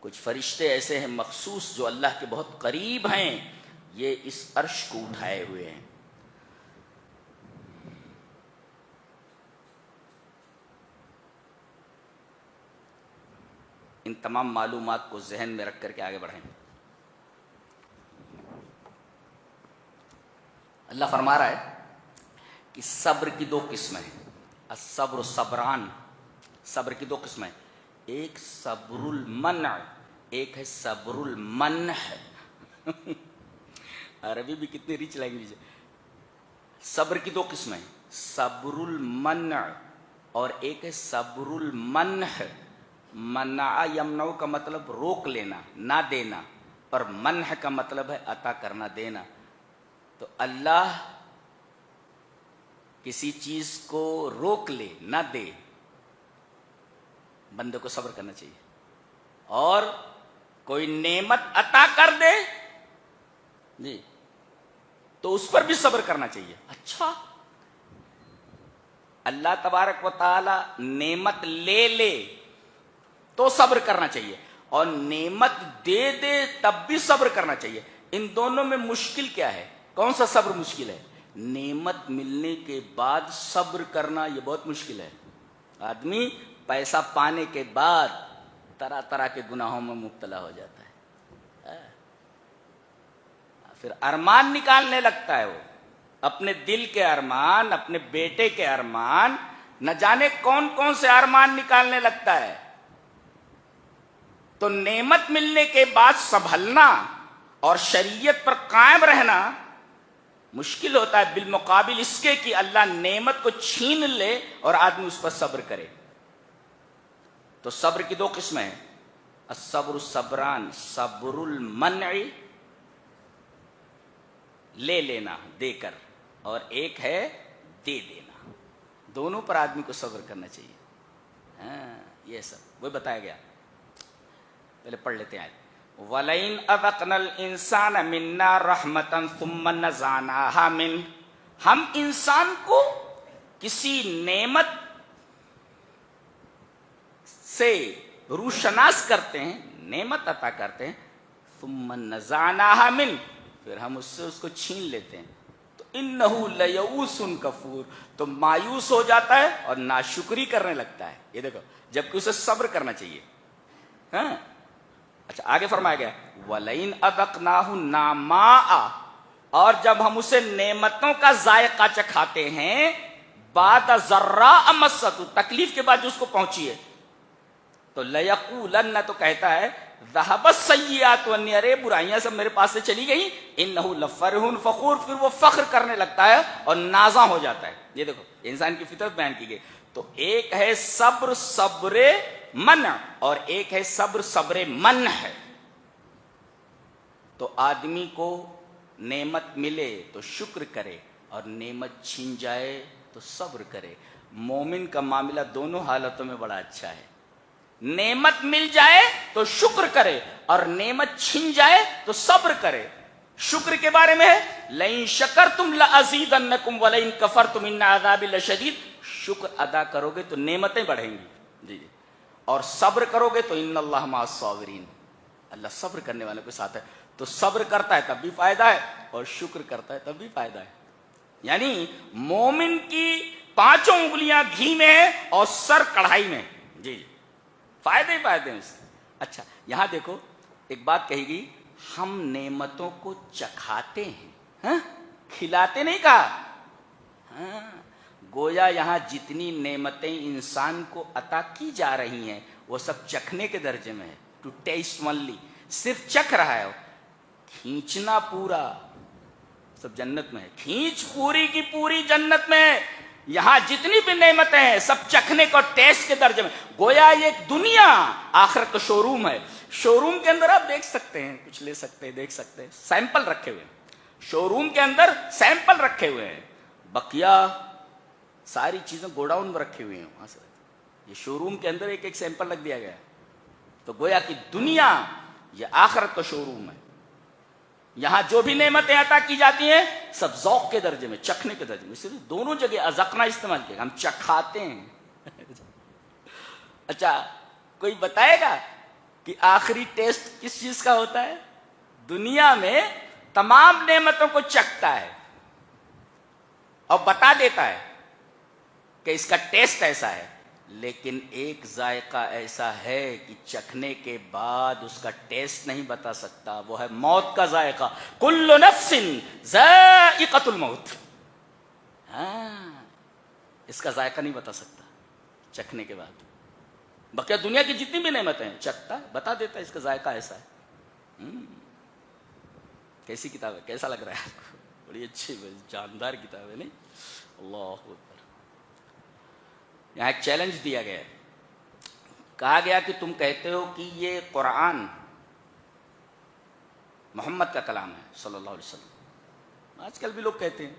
کچھ فرشتے ایسے ہیں مخصوص جو اللہ کے بہت قریب ہیں، یہ اس عرش کو اٹھائے ہوئے ہیں. ان تمام معلومات کو ذہن میں رکھ کر کے آگے بڑھیں. اللہ فرما رہا ہے کہ صبر کی دو قسمیں ہیں. الصبر صبران، صبر کی دو قسمیں، ایک صبر المنع، ایک ہے صبر المنح. عربی بھی کتنی ریچ لینگویج ہے. صبر کی دو قسمیں، صبر المنع اور ایک ہے صبر المنح. منع یمنع کا مطلب روک لینا، نہ دینا، اور منح کا مطلب ہے عطا کرنا، دینا. تو اللہ کسی چیز کو روک لے، نہ دے، بندے کو صبر کرنا چاہیے. اور کوئی نعمت عطا کر دے جی تو اس پر بھی صبر کرنا چاہیے. اچھا، اللہ تبارک و تعالی نعمت لے لے تو صبر کرنا چاہیے، اور نعمت دے دے تب بھی صبر کرنا چاہیے. ان دونوں میں مشکل کیا ہے؟ کون سا صبر مشکل ہے؟ نعمت ملنے کے بعد صبر کرنا یہ بہت مشکل ہے. آدمی پیسہ پانے کے بعد طرح طرح کے گناہوں میں مبتلا ہو جاتا ہے، پھر ارمان نکالنے لگتا ہے. وہ اپنے دل کے ارمان، اپنے بیٹے کے ارمان، نہ جانے کون کون سے ارمان نکالنے لگتا ہے. تو نعمت ملنے کے بعد سنبھلنا اور شریعت پر قائم رہنا مشکل ہوتا ہے، بالمقابل اس کے کہ اللہ نعمت کو چھین لے اور آدمی اس پر صبر کرے. تو صبر کی دو قسمیں ہیں، الصبر صبران، صبر المنع لے لینا دے کر، اور ایک ہے دے دینا. دونوں پر آدمی کو صبر کرنا چاہیے. یہ سب وہ بتایا گیا. پہلے پڑھ لیتے ہیں. وَلَئِنْ أَذَقْنَا الْإِنسَانَ مِنَّا رَحْمَةً ثُمَّ نَزَعْنَاهَا مِنْهُ، ہم انسان کو کسی نعمت سے روشناس کرتے ہیں، نعمت عطا کرتے ہیں، ثُمَّ نَزَعْنَاهَا مِنْهُ، پھر ہم اس سے اس کو چھین لیتے ہیں. تو إِنَّهُ لَيَئُوسٌ كَفُورٌ، تو مایوس ہو جاتا ہے اور ناشکری کرنے لگتا ہے. یہ دیکھو، جبکہ اسے صبر کرنا چاہیے. ہاں اچھا، آگے فرمایا گیا وَلَئِنْ أَذَقْنَاهُ نَعْمَاءَ، اور جب ہم اسے نعمتوں کا ذائقہ چکھاتے ہیں، بَعْدَ ضَرَّاءَ مَسَّتْهُ، تکلیف کے بعد جو اس کو پہنچی ہے، تو لَيَقُولَنَّ، تو کہتا ہے ذَهَبَ السَّيِّئَاتُ عَنِّي، ارے برائیاں سب میرے پاس سے چلی گئی. إِنَّهُ لَفَرِحٌ فَخُورٌ، پھر وہ فخر کرنے لگتا ہے اور نازاں ہو جاتا ہے. یہ دیکھو انسان کی فطرت بیان کی گئی. تو ایک ہے صبر صبر منع اور ایک ہے صبر صبر منع ہے. تو آدمی کو نعمت ملے تو شکر کرے، اور نعمت چھین جائے تو صبر کرے. مومن کا معاملہ دونوں حالتوں میں بڑا اچھا ہے. نعمت مل جائے تو شکر کرے، اور نعمت چھین جائے تو صبر کرے. شکر کے بارے میں ہے لَإِن شَكَرْتُمْ لَأَزِيدَنَّكُمْ وَلَئِن كَفَرْتُمْ إِنَّ عَذَابِي لَشَدِيدٌ. شکر ادا کرو گے تو نعمتیں بڑھیں گی جی، اور صبر کرو گے تو ان اللہ مع الصابرین، اللہ صبر کرنے والوں کے ساتھ ہے. تو صبر کرتا ہے تب بھی فائدہ ہے، اور شکر کرتا ہے تب بھی فائدہ ہے. یعنی مومن کی 5 انگلیاں گھی میں ہیں اور سر کڑھائی میں جی، فائدے ہی فائدے ہیں اس سے. اچھا، یہاں دیکھو ایک بات کہی گئی، ہم نعمتوں کو چکھاتے ہیں، کھلاتے نہیں کہا. گویا یہاں جتنی نعمتیں انسان کو عطا کی جا رہی ہیں وہ سب چکھنے کے درجے میں ہے. ٹو ٹیسٹ اونلی، صرف چکھ رہا ہے، کھینچنا پورا سب جنت میں ہے. کھینچ پوری کی پوری جنت میں ہے. یہاں جتنی بھی نعمتیں ہیں سب چکھنے کو ٹیسٹ کے درجے میں. گویا یہ ایک دنیا آخرت کا شو روم ہے. شو روم کے اندر آپ دیکھ سکتے ہیں, کچھ لے سکتے ہیں, دیکھ سکتے ہیں, سیمپل رکھے ہوئے ہیں. شو روم کے اندر سیمپل رکھے ہوئے ہیں, بقیہ ساری چیزیں گوڈاؤن میں رکھی ہوئی ہیں. وہاں سے یہ شو روم کے اندر ایک ایک سیمپل رکھ دیا گیا ہے. تو گویا کہ دنیا یہ آخرت کا شو روم ہے. یہاں جو بھی نعمتیں عطا کی جاتی ہیں سب ذوق کے درجے میں, چکھنے کے درجے میں. صرف دونوں جگہ ازقنا استعمال کیا, ہم چکھاتے ہیں. اچھا کوئی بتائے گا کہ آخری ٹیسٹ کس چیز کا ہوتا ہے؟ دنیا میں تمام نعمتوں کو چکھتا ہے اور بتا دیتا ہے کہ اس کا ٹیسٹ ایسا ہے, لیکن ایک ذائقہ ایسا ہے کہ چکھنے کے بعد اس کا ٹیسٹ نہیں بتا سکتا, وہ ہے موت کا ذائقہ. کل نفس ذائقۃ الموت. ہاں, اس کا ذائقہ نہیں بتا سکتا چکھنے کے بعد. بقیہ دنیا کی جتنی بھی نعمتیں ہیں چکھتا ہے, بتا دیتا ہے اس کا ذائقہ ایسا ہے. کیسی کتاب ہے, کیسا لگ رہا ہے آپ کو؟ بڑی اچھی جاندار کتاب ہے نہیں؟ اللہ اکبر. یہاں ایک چیلنج دیا گیا ہے, کہا گیا کہ تم کہتے ہو کہ یہ قرآن محمد کا کلام ہے صلی اللہ علیہ وسلم. آج کل بھی لوگ کہتے ہیں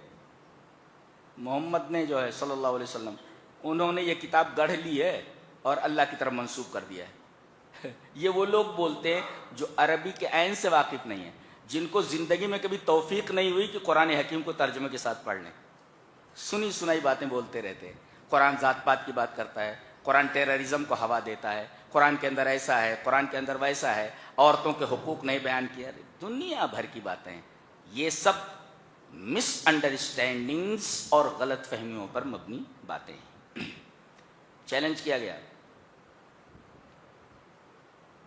محمد نے جو ہے صلی اللہ علیہ وسلم انہوں نے یہ کتاب گڑھ لی ہے اور اللہ کی طرف منسوب کر دیا ہے. یہ وہ لوگ بولتے ہیں جو عربی کے عین سے واقف نہیں ہیں, جن کو زندگی میں کبھی توفیق نہیں ہوئی کہ قرآن حکیم کو ترجمے کے ساتھ پڑھ لیں. سنی سنائی باتیں بولتے رہتے ہیں. قرآن ذات پات کی بات کرتا ہے, قرآن ٹیررزم کو ہوا دیتا ہے, قرآن کے اندر ایسا ہے, قرآن کے اندر ویسا ہے, عورتوں کے حقوق نہیں بیان کیا. دنیا بھر کی باتیں ہیں. یہ سب مس انڈرسٹینڈنگز اور غلط فہمیوں پر مبنی باتیں ہیں. چیلنج کیا گیا,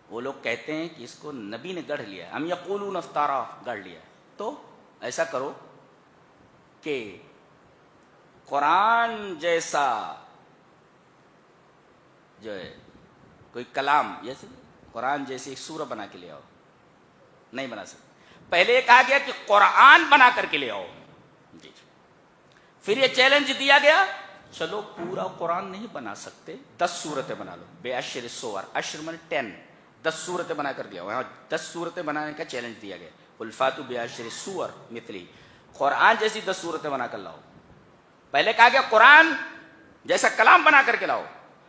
وہ لوگ کہتے ہیں کہ اس کو نبی نے گڑھ لیا ہے, ہم یقولون افطارا گڑھ لیا ہے. تو ایسا کرو کہ قرآن جیسا جو ہے کوئی کلام, جیسے قرآن جیسی ایک سورہ بنا کے لے آؤ. نہیں بنا سکتے. پہلے یہ کہا گیا کہ قرآن بنا کر کے لے آؤ. جی. پھر یہ چیلنج دیا گیا, چلو پورا قرآن نہیں بنا سکتے, 10 سورتیں بنا لو. بے اشر سور, اشر من 10, 10 سورتیں بنا کر لے آؤ. یہاں 10 سورتیں بنانے کا چیلنج دیا گیا. الفاتو بے اشر سور مثلی, قرآن جیسی 10 سورتیں بنا کر لاؤ. پہلے کہا گیا قرآن جیسا کلام بنا کر کے لاؤ,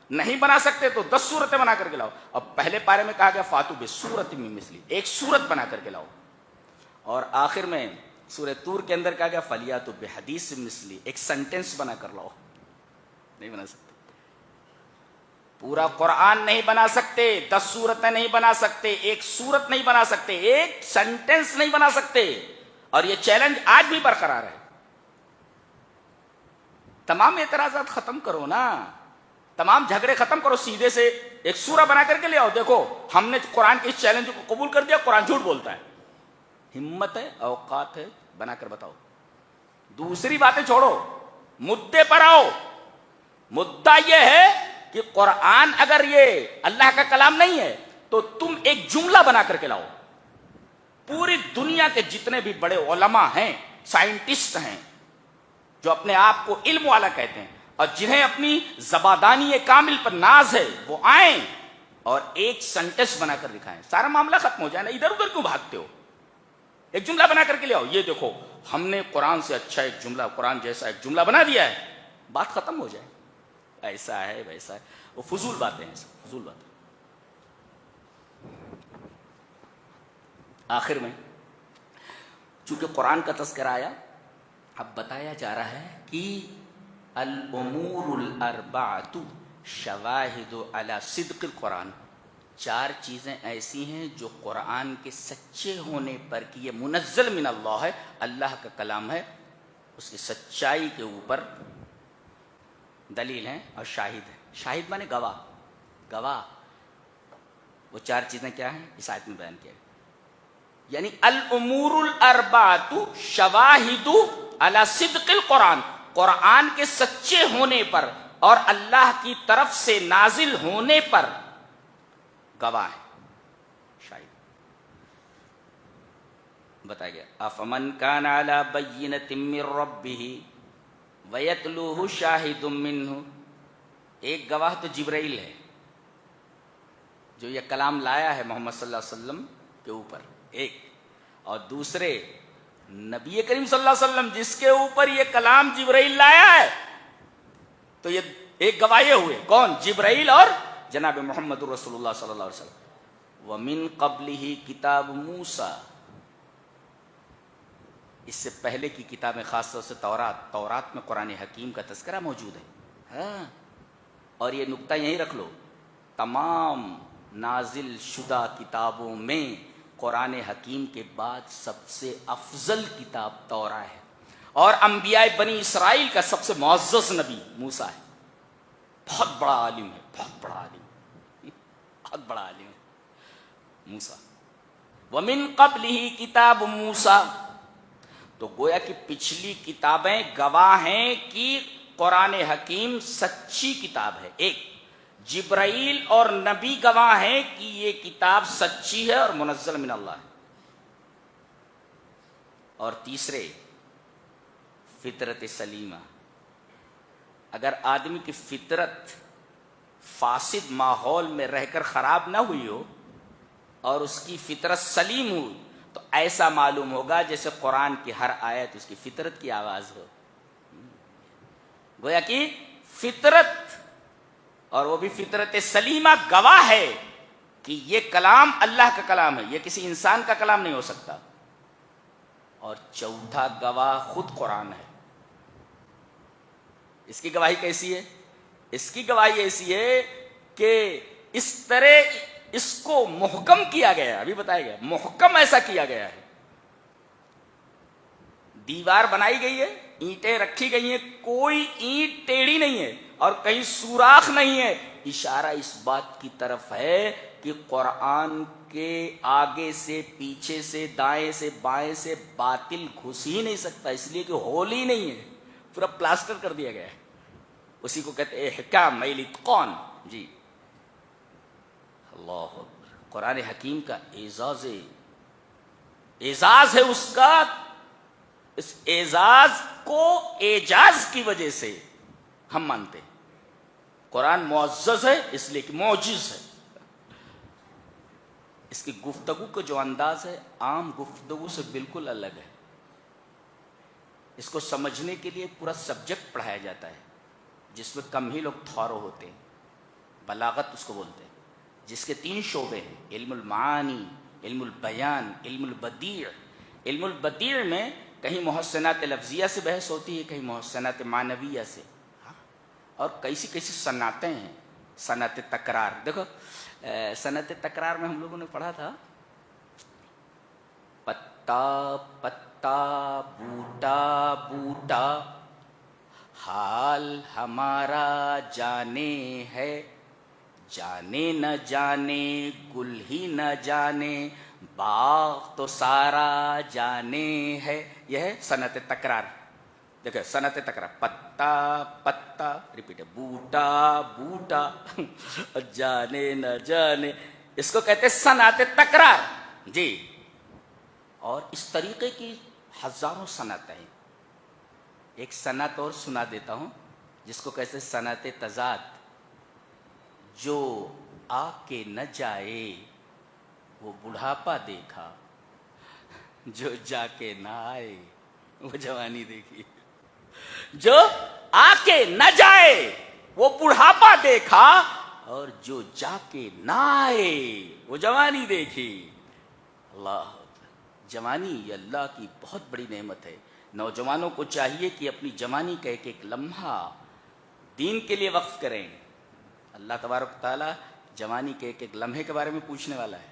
نہیں بنا سکتے تو 10 سورتیں بنا کر کے لاؤ. اب پہلے پارے میں کہا گیا فاتو بے سورت من مثلی, ایک سورت بنا کر کے لاؤ. اور آخر میں سورہ طور کے اندر کہا گیا فلیاتو بے حدیث مثلی, ایک سینٹینس بنا کر لاؤ. نہیں بنا سکتے. پورا قرآن نہیں بنا سکتے, 10 سورتیں نہیں بنا سکتے, ایک سورت نہیں بنا سکتے, ایک سینٹینس نہیں بنا سکتے. اور یہ چیلنج آج بھی برقرار ہے. تمام اعتراضات ختم کرو نا, تمام جھگڑے ختم کرو, سیدھے سے ایک سورہ بنا کر کے لے آؤ. دیکھو ہم نے قرآن کے اس چیلنج کو قبول کر دیا, قرآن جھوٹ بولتا ہے. ہمت ہے, اوقات ہے, بنا کر بتاؤ. دوسری باتیں چھوڑو, مدے پر آؤ. مدعا یہ ہے کہ قرآن اگر یہ اللہ کا کلام نہیں ہے تو تم ایک جملہ بنا کر کے لاؤ. پوری دنیا کے جتنے بھی بڑے علماء ہیں, سائنٹسٹ ہیں, جو اپنے آپ کو علم والا کہتے ہیں اور جنہیں اپنی زبادانی کامل پر ناز ہے, وہ آئیں اور ایک سینٹینس بنا کر دکھائیں. سارا معاملہ ختم ہو جائے نا. ادھر ادھر کیوں بھاگتے ہو؟ ایک جملہ بنا کر کے لے آؤ. یہ دیکھو ہم نے قرآن سے اچھا ایک جملہ, قرآن جیسا ایک جملہ بنا دیا ہے, بات ختم ہو جائے. ایسا ہے ویسا ہے, وہ فضول باتیں ہیں, فضول باتیں. آخر میں چونکہ قرآن کا تذکرہ آیا, اب بتایا جا رہا ہے کہ الامور الاربعۃ شواہد علی صدق القرآن. 4 چیزیں ایسی ہیں جو قرآن کے سچے ہونے پر کہ یہ منزل من اللہ ہے, اللہ کا کلام ہے, اس کی سچائی کے اوپر دلیل ہیں اور شاہد ہے. شاہد مانے گواہ. گواہ وہ 4 چیزیں کیا ہیں اس آیت میں بیان کیا ہے. یعنی الامور الاربعۃ شواہد علی صدق القرآن, قرآن کے سچے ہونے پر اور اللہ کی طرف سے نازل ہونے پر گواہ ہے, شاہد. بتایا گیا افمن کان علی بینۃ من ربہ ویتلوہ شاہد منہ، ایک گواہ تو جبرائیل ہے جو یہ کلام لایا ہے محمد صلی اللہ علیہ وسلم کے اوپر ایک، اور دوسرے نبی کریم صلی اللہ علیہ وسلم جس کے اوپر یہ کلام جبرائیل لایا ہے، تو یہ ایک گواہی ہوئے کون؟ جبرائیل اور جناب محمد رسول اللہ صلی اللہ علیہ وسلم۔ ومن قبلہ کتاب موسیٰ، اس سے پہلے کی کتابیں خاص طور سے تورات میں قرآن حکیم کا تذکرہ موجود ہے۔ ہاں، اور یہ نقطہ یہیں رکھ لو، تمام نازل شدہ کتابوں میں قرآن حکیم کے بعد سب سے افضل کتاب تورات ہے، اور انبیاء بنی اسرائیل کا سب سے معزز نبی موسیٰ ہے۔ بہت بڑا عالم ہے، بہت بڑا عالم، بہت بڑا عالم ہے موسیٰ۔ ومن قبلہ کتاب موسیٰ، تو گویا کہ پچھلی کتابیں گواہ ہیں کہ قرآن حکیم سچی کتاب ہے۔ ایک، جبرائیل اور نبی گواہ ہیں کہ یہ کتاب سچی ہے اور منزل من اللہ ہے۔ اور تیسرے، فطرت سلیمہ، اگر آدمی کی فطرت فاسد ماحول میں رہ کر خراب نہ ہوئی ہو اور اس کی فطرت سلیم ہوئی، تو ایسا معلوم ہوگا جیسے قرآن کی ہر آیت اس کی فطرت کی آواز ہو۔ گویا کہ فطرت، اور وہ بھی فطرت سلیمہ، گواہ ہے کہ یہ کلام اللہ کا کلام ہے، یہ کسی انسان کا کلام نہیں ہو سکتا۔ اور چوتھا گواہ خود قرآن ہے۔ اس کی گواہی کیسی ہے؟ اس کی گواہی ایسی ہے کہ اس طرح اس کو محکم کیا گیا ہے، ابھی بتایا گیا، محکم ایسا کیا گیا ہے، دیوار بنائی گئی ہے، اینٹیں رکھی گئی ہیں، کوئی اینٹ ٹیڑھی نہیں ہے اور کہیں سوراخ نہیں ہے۔ اشارہ اس بات کی طرف ہے کہ قرآن کے آگے سے، پیچھے سے، دائیں سے، بائیں سے باطل گھس ہی نہیں سکتا، اس لیے کہ ہول ہی نہیں ہے، پورا پلاسٹر کر دیا گیا ہے۔ اسی کو کہتے ہیں احکام الاتقان۔ جی اللہ اکبر، قرآن حکیم کا اعزاز ہے اس کا، اس اعزاز کو اعجاز کی وجہ سے ہم مانتے ہیں۔ قرآن معزز ہے اس لیے کہ معجز ہے۔ اس کی گفتگو کا جو انداز ہے عام گفتگو سے بالکل الگ ہے۔ اس کو سمجھنے کے لیے پورا سبجیکٹ پڑھایا جاتا ہے، جس میں کم ہی لوگ تھورو ہوتے ہیں۔ بلاغت اس کو بولتے ہیں، جس کے 3 شعبے ہیں، علم المعانی، علم البیان، علم البدیع۔ علم البدیع میں کہیں محسنات لفظیہ سے بحث ہوتی ہے، کہیں محسنات معنویہ سے، اور کیسی صنعتیں ہیں۔ صنعت تکرار، دیکھو صنعت تکرار میں ہم لوگوں نے پڑھا تھا، پتا پتا، بوٹا بوٹا، حال ہمارا جانے ہے، جانے نہ جانے گل ہی نہ جانے، باغ تو سارا جانے ہے۔ یہ ہے صنعت تکرار۔ دیکھیں صنعت تکرار، پتا پتا، ریپیٹ ہے، بوٹا بوٹا، جانے نہ جانے، اس کو کہتے ہیں صنعت تکرار۔ جی، اور اس طریقے کی ہزاروں صنعتیں ہیں۔ ایک صنعت اور سنا دیتا ہوں جس کو کہتے ہیں صنعت تضاد۔ جو آ کے نہ جائے وہ بڑھاپا دیکھا، جو جا کے نہ آئے وہ جوانی دیکھی۔ جو آ کے نہ جائے وہ بڑھاپا دیکھا، اور جو جا کے نہ آئے وہ جوانی دیکھی۔ اللہ، جوانی یہ اللہ کی بہت بڑی نعمت ہے۔ نوجوانوں کو چاہیے کہ اپنی جوانی کا ایک ایک لمحہ دین کے لیے وقف کریں۔ اللہ تبارک تعالیٰ جوانی کے ایک ایک لمحے کے بارے میں پوچھنے والا ہے۔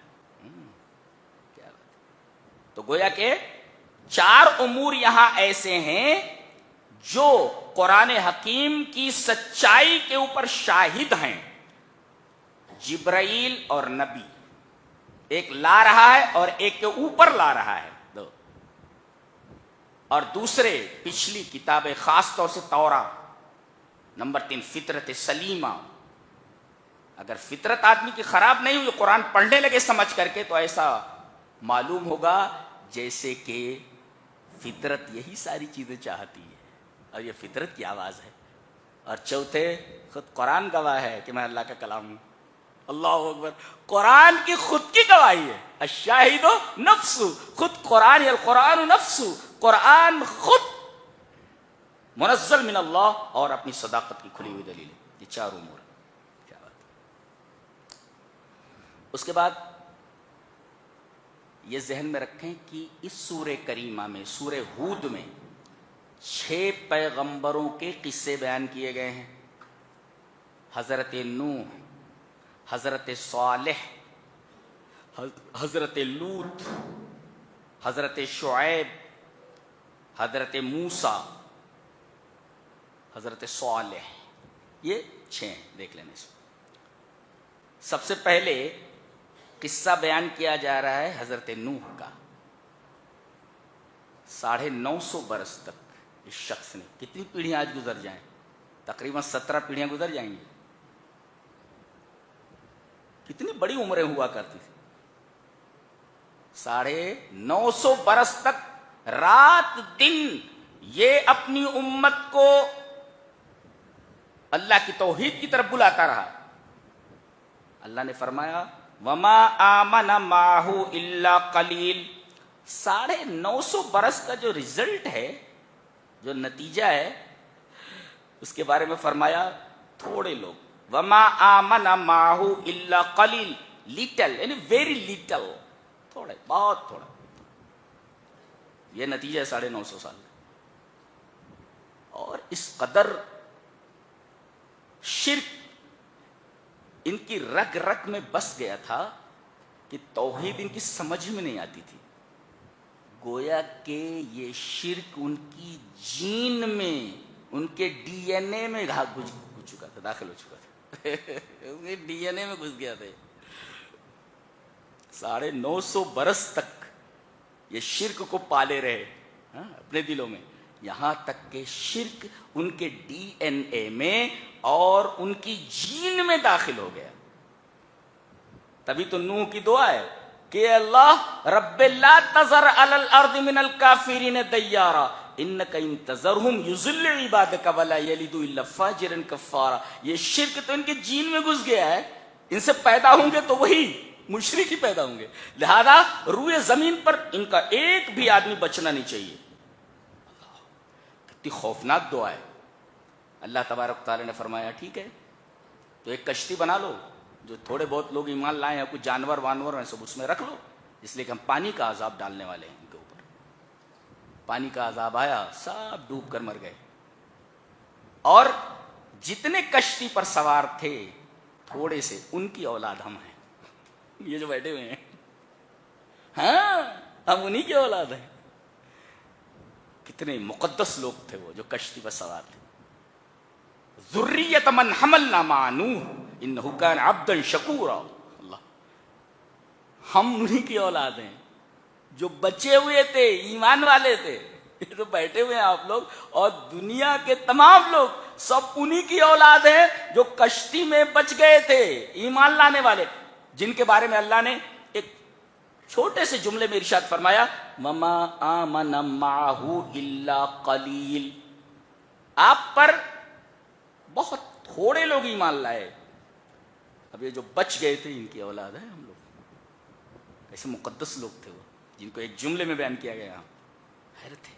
کیا بات ہے؟ تو گویا کہ 4 امور یہاں ایسے ہیں جو قرآن حکیم کی سچائی کے اوپر شاہد ہیں۔ جبرائیل اور نبی، ایک لا رہا ہے اور ایک کے اوپر لا رہا ہے، اور دوسرے پچھلی کتابیں، خاص طور سے تورات۔ نمبر 3، فطرت سلیمہ۔ اگر فطرت آدمی کی خراب نہیں ہوئی، قرآن پڑھنے لگے سمجھ کر کے، تو ایسا معلوم ہوگا جیسے کہ فطرت یہی ساری چیزیں چاہتی ہے، اور یہ فطرت کی آواز ہے۔ اور چوتھے، خود قرآن گواہ ہے کہ میں اللہ کا کلام ہوں۔ اللہ اکبر، قرآن کی خود کی گواہی ہے، الشاہد نفس، خود قرآن، القرآن نفس، قرآن خود منزل من اللہ اور اپنی صداقت کی کھلی ہوئی دلیل ہے۔ یہ چار امور ہیں۔ کیا بات ہے۔ اس کے بعد یہ ذہن میں رکھیں کہ اس سورہ کریمہ میں، سورہ ہود میں 6 پیغمبروں کے قصے بیان کیے گئے ہیں۔ حضرت نوح، حضرت صالح، حضرت لوط، حضرت شعیب، حضرت موسیٰ، حضرت صالح، یہ 6 ہیں، دیکھ لینے سے۔ سب سے پہلے قصہ بیان کیا جا رہا ہے حضرت نوح کا۔ 950 برس تک اس شخص نے، کتنی پیڑھیاں آج گزر جائیں، تقریباً 17 پیڑھیاں گزر جائیں گی، کتنی بڑی عمریں ہوا کرتی تھی۔ 950 برس تک رات دن یہ اپنی امت کو اللہ کی توحید کی طرف بلاتا رہا۔ اللہ نے فرمایا وما آمن معہ الا قلیل۔ 950 برس کا جو رزلٹ ہے، جو نتیجہ ہے، اس کے بارے میں فرمایا تھوڑے لوگ، وما آمن معہ الا قلیل، لٹل یعنی ویری لٹل، تھوڑے، بہت تھوڑا۔ یہ نتیجہ ہے 950 سال کا۔ اور اس قدر شرک ان کی رگ رگ میں بس گیا تھا کہ توحید ان کی سمجھ میں نہیں آتی تھی۔ گویا کہ یہ شرک ان کی جین میں، ان کے ڈی این اے میں گھس چکا تھا، داخل ہو چکا تھا، ان کے ڈی این اے میں گھس گیا تھا۔ 950 برس تک یہ شرک کو پالے رہے اپنے دلوں میں، یہاں تک کہ شرک ان کے ڈی این اے میں اور ان کی جین میں داخل ہو گیا۔ تبھی تو نوح کی دعا ہے کہ اللہ رب لا تذر علی الارض من الکافرین دیارا انک ان تذرہم یضل عبادک ولا یلدوا الا فاجرا کفارا۔ یہ شرک تو ان کے جین میں گھس گیا ہے، ان سے پیدا ہوں گے تو وہی مشرک ہی پیدا ہوں گے، لہذا روئے زمین پر ان کا ایک بھی آدمی بچنا نہیں چاہیے۔ کتنی خوفناک دعا ہے۔ اللہ تبارک تعالی نے فرمایا ٹھیک ہے تو ایک کشتی بنا لو، جو تھوڑے بہت لوگ ایمان لائے ہیں، کچھ جانور وانور ہیں سب اس میں رکھ لو، اس لیے کہ ہم پانی کا عذاب ڈالنے والے ہیں ان کے اوپر۔ پانی کا عذاب آیا، سب ڈوب کر مر گئے، اور جتنے کشتی پر سوار تھے تھوڑے سے، ان کی اولاد ہم ہیں، یہ جو بیٹھے ہوئے ہیں، ہاں ہم انہی کی اولاد ہیں۔ کتنے مقدس لوگ تھے وہ جو کشتی پر سوار تھے۔ ذریۃ من حملنا مع نوح انہ کان عبدا شکورا۔ اللہ، ہم انہی کی اولاد ہیں جو بچے ہوئے تھے، ایمان والے تھے۔ یہ تو بیٹھے ہوئے ہیں آپ لوگ، اور دنیا کے تمام لوگ سب انہی کی اولاد ہیں جو کشتی میں بچ گئے تھے، ایمان لانے والے، جن کے بارے میں اللہ نے ایک چھوٹے سے جملے میں ارشاد فرمایا وما آمن معہ الا قلیل۔ آپ پر بہت تھوڑے لوگ ایمان لائے، اب یہ جو بچ گئے تھے ان کی اولاد ہے ہم لوگ۔ ایسے مقدس لوگ تھے وہ، جن کو ایک جملے میں بیان کیا گیا، حیرت ہے۔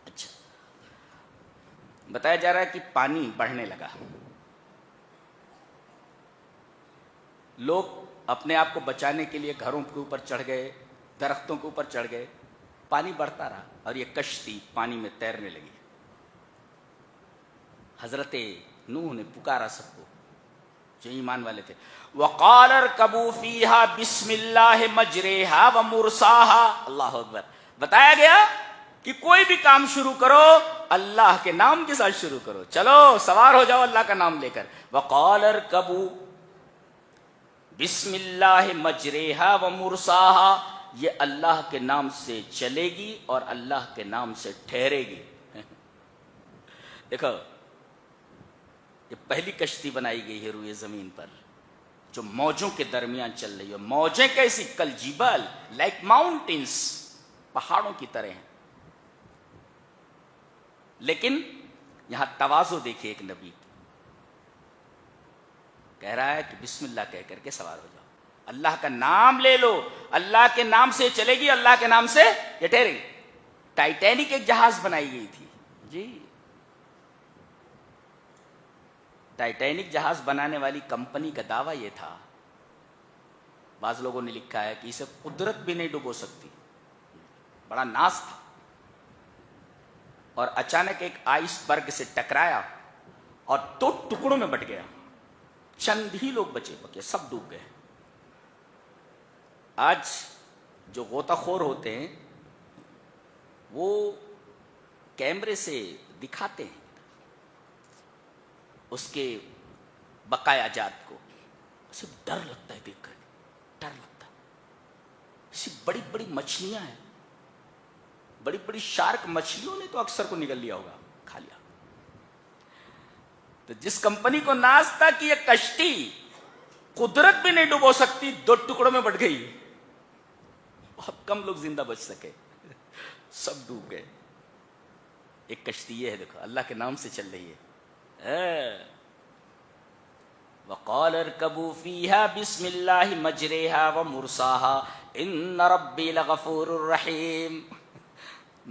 اچھا، بتایا جا رہا ہے کہ پانی بڑھنے لگا، لوگ اپنے آپ کو بچانے کے لیے گھروں کے اوپر چڑھ گئے، درختوں کے اوپر چڑھ گئے، پانی بڑھتا رہا، اور یہ کشتی پانی میں تیرنے لگی۔ حضرت نوح نے پکارا سب کو جو ایمان والے تھے، وقال ارکبوا فیہا بسم اللہ مجریہا ومرساہا۔ اللہ اکبر، بتایا گیا کہ کوئی بھی کام شروع کرو اللہ کے نام کے ساتھ شروع کرو، چلو سوار ہو جاؤ اللہ کا نام لے کر۔ وقال ارکبوا بسم اللہ مجریہا ومرساہا، یہ اللہ کے نام سے چلے گی اور اللہ کے نام سے ٹھہرے گی۔ دیکھو، یہ پہلی کشتی بنائی گئی ہے روئے زمین پر جو موجوں کے درمیان چل رہی ہے۔ موجیں کیسی؟ کل جبال، لائک ماؤنٹینس، پہاڑوں کی طرح ہیں. لیکن یہاں تواضع دیکھیے ایک نبی کی. کہہ رہا ہے کہ بسم اللہ کہہ کر کے سوار ہو جاؤ, اللہ کا نام لے لو, اللہ کے نام سے چلے گی, اللہ کے نام سے یہ ٹھہرے گی. ٹائٹینک ایک جہاز بنائی گئی تھی جی. ٹائٹینک جہاز بنانے والی کمپنی کا دعویٰ یہ تھا, بعض لوگوں نے لکھا ہے کہ اسے قدرت بھی نہیں ڈبو سکتی, بڑا ناز تھا, اور اچانک ایک آئس برگ سے ٹکرایا اور 2 ٹکڑوں میں بٹ گیا. چند ہی لوگ بچے بکے, سب ڈوب گئے. آج جو غوطہ خور ہوتے ہیں وہ کیمرے سے دکھاتے ہیں اس کے بقایا جات کو, اسے ڈر لگتا ہے دیکھ کر, ڈر لگتا ہے. ایسی بڑی بڑی مچھلیاں ہیں, بڑی بڑی شارک مچھلیوں نے تو اکثر کو نگل لیا ہوگا, کھا لیا. تو جس کمپنی کو ناز تھا کہ یہ کشتی قدرت بھی نہیں ڈبو سکتی, 2 ٹکڑوں میں بٹ گئی. بہت کم لوگ زندہ بچ سکے, سب ڈوب گئے. ایک کشتی یہ ہے, دیکھو اللہ کے نام سے چل رہی ہے. وقال اركبوا فيها بسم الله مجريها ومرساها ان ربي لغفور رحيم.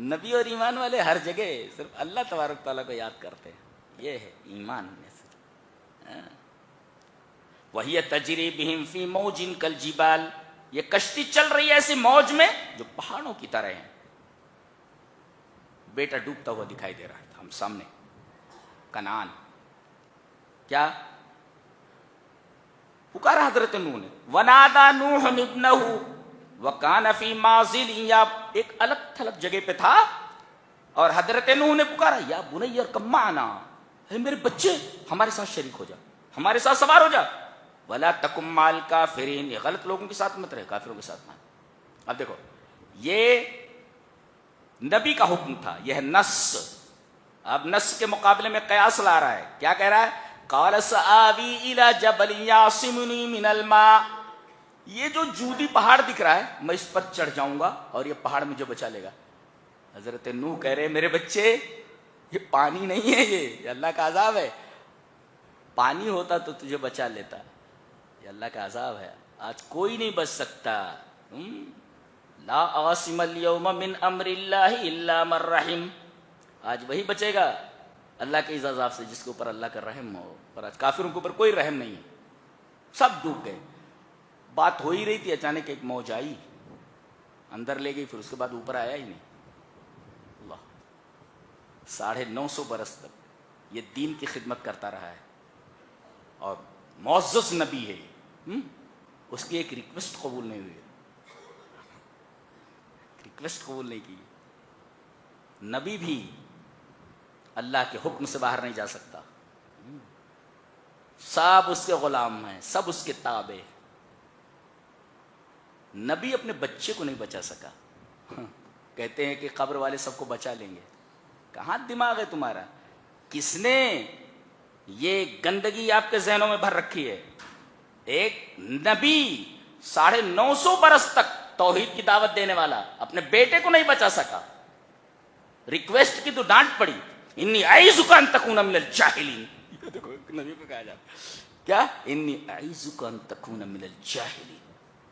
نبی اور ایمان والے ہر جگہ صرف اللہ تبارک تعالیٰ کو یاد کرتے ہیں, یہ ہے ایمان میں سے. وَهِيَ تَجْرِي بِهِمْ فِي مَوْجٍ كَالْجِبَالِ, یہ کشتی چل رہی ہے ایسی موج میں جو پہاڑوں کی طرح ہیں. بیٹا ڈوبتا ہوا دکھائی دے رہا تھا ہم سامنے, کنعان. کیا پکارا حضرت نوح نے, وَنَادَى نُوحٌ ابْنَهُ وَكَانَ فِي مَعْزِلٍ, یا ایک الگ تھلگ جگہ پہ تھا, اور حضرت نوح نے پکارا, یا بنی ارکب معنا, اے میرے بچے ہمارے ساتھ شریک ہو جا, ہمارے ساتھ سوار ہو جا. وَلَا تَكُن مَعَ الْكَافِرِينَ, یہ غلط لوگوں کے ساتھ مت رہے, کافروں کے ساتھ مت. اب دیکھو یہ نبی کا حکم تھا, یہ ہے نص. اب نص کے مقابلے میں قیاس لا رہا ہے. کیا کہہ رہا ہے؟ قال سآوی الی جبل یعصمنی من الماء, یہ جو جودی پہاڑ دکھ رہا ہے میں اس پر چڑھ جاؤں گا اور یہ پہاڑ مجھے بچا لے گا. حضرت نوح کہہ رہے میرے بچے یہ پانی نہیں ہے, یہ اللہ کا عذاب ہے. پانی ہوتا تو تجھے بچا لیتا, یہ اللہ کا عذاب ہے. آج کوئی نہیں بچ سکتا. لا عاصم اليوم من امر اللہ الا من رحم, آج وہی بچے گا اللہ کے اس عذاب سے جس کے اوپر اللہ کا رحم ہو, پر آج کافروں کے اوپر کوئی رحم نہیں ہے, سب ڈوب گئے. بات ہو ہی رہی تھی, اچانک ایک موج آئی, اندر لے گئی, پھر اس کے بعد اوپر آیا ہی نہیں. اللہ 950 برس تک یہ دین کی خدمت کرتا رہا ہے, اور معزز نبی ہے یہ. اس کی ایک ریکویسٹ قبول نہیں ہوئی, ریکویسٹ قبول نہیں کی. نبی بھی اللہ کے حکم سے باہر نہیں جا سکتا, سب اس کے غلام ہیں, سب اس کے تابع. نبی اپنے بچے کو نہیں بچا سکا. کہتے ہیں کہ قبر والے سب کو بچا لیں گے. کہاں دماغ ہے تمہارا؟ کس نے یہ گندگی آپ کے ذہنوں میں بھر رکھی ہے؟ ایک نبی 950 برس تک توحید کی دعوت دینے والا اپنے بیٹے کو نہیں بچا سکا. ریکویسٹ کی تو ڈانٹ پڑی, انی اعیذک ان تکون من الجاہلین. دیکھو نبی کو کہا جاتا کیا, انی اعیذک ان تکون من الجاہلین,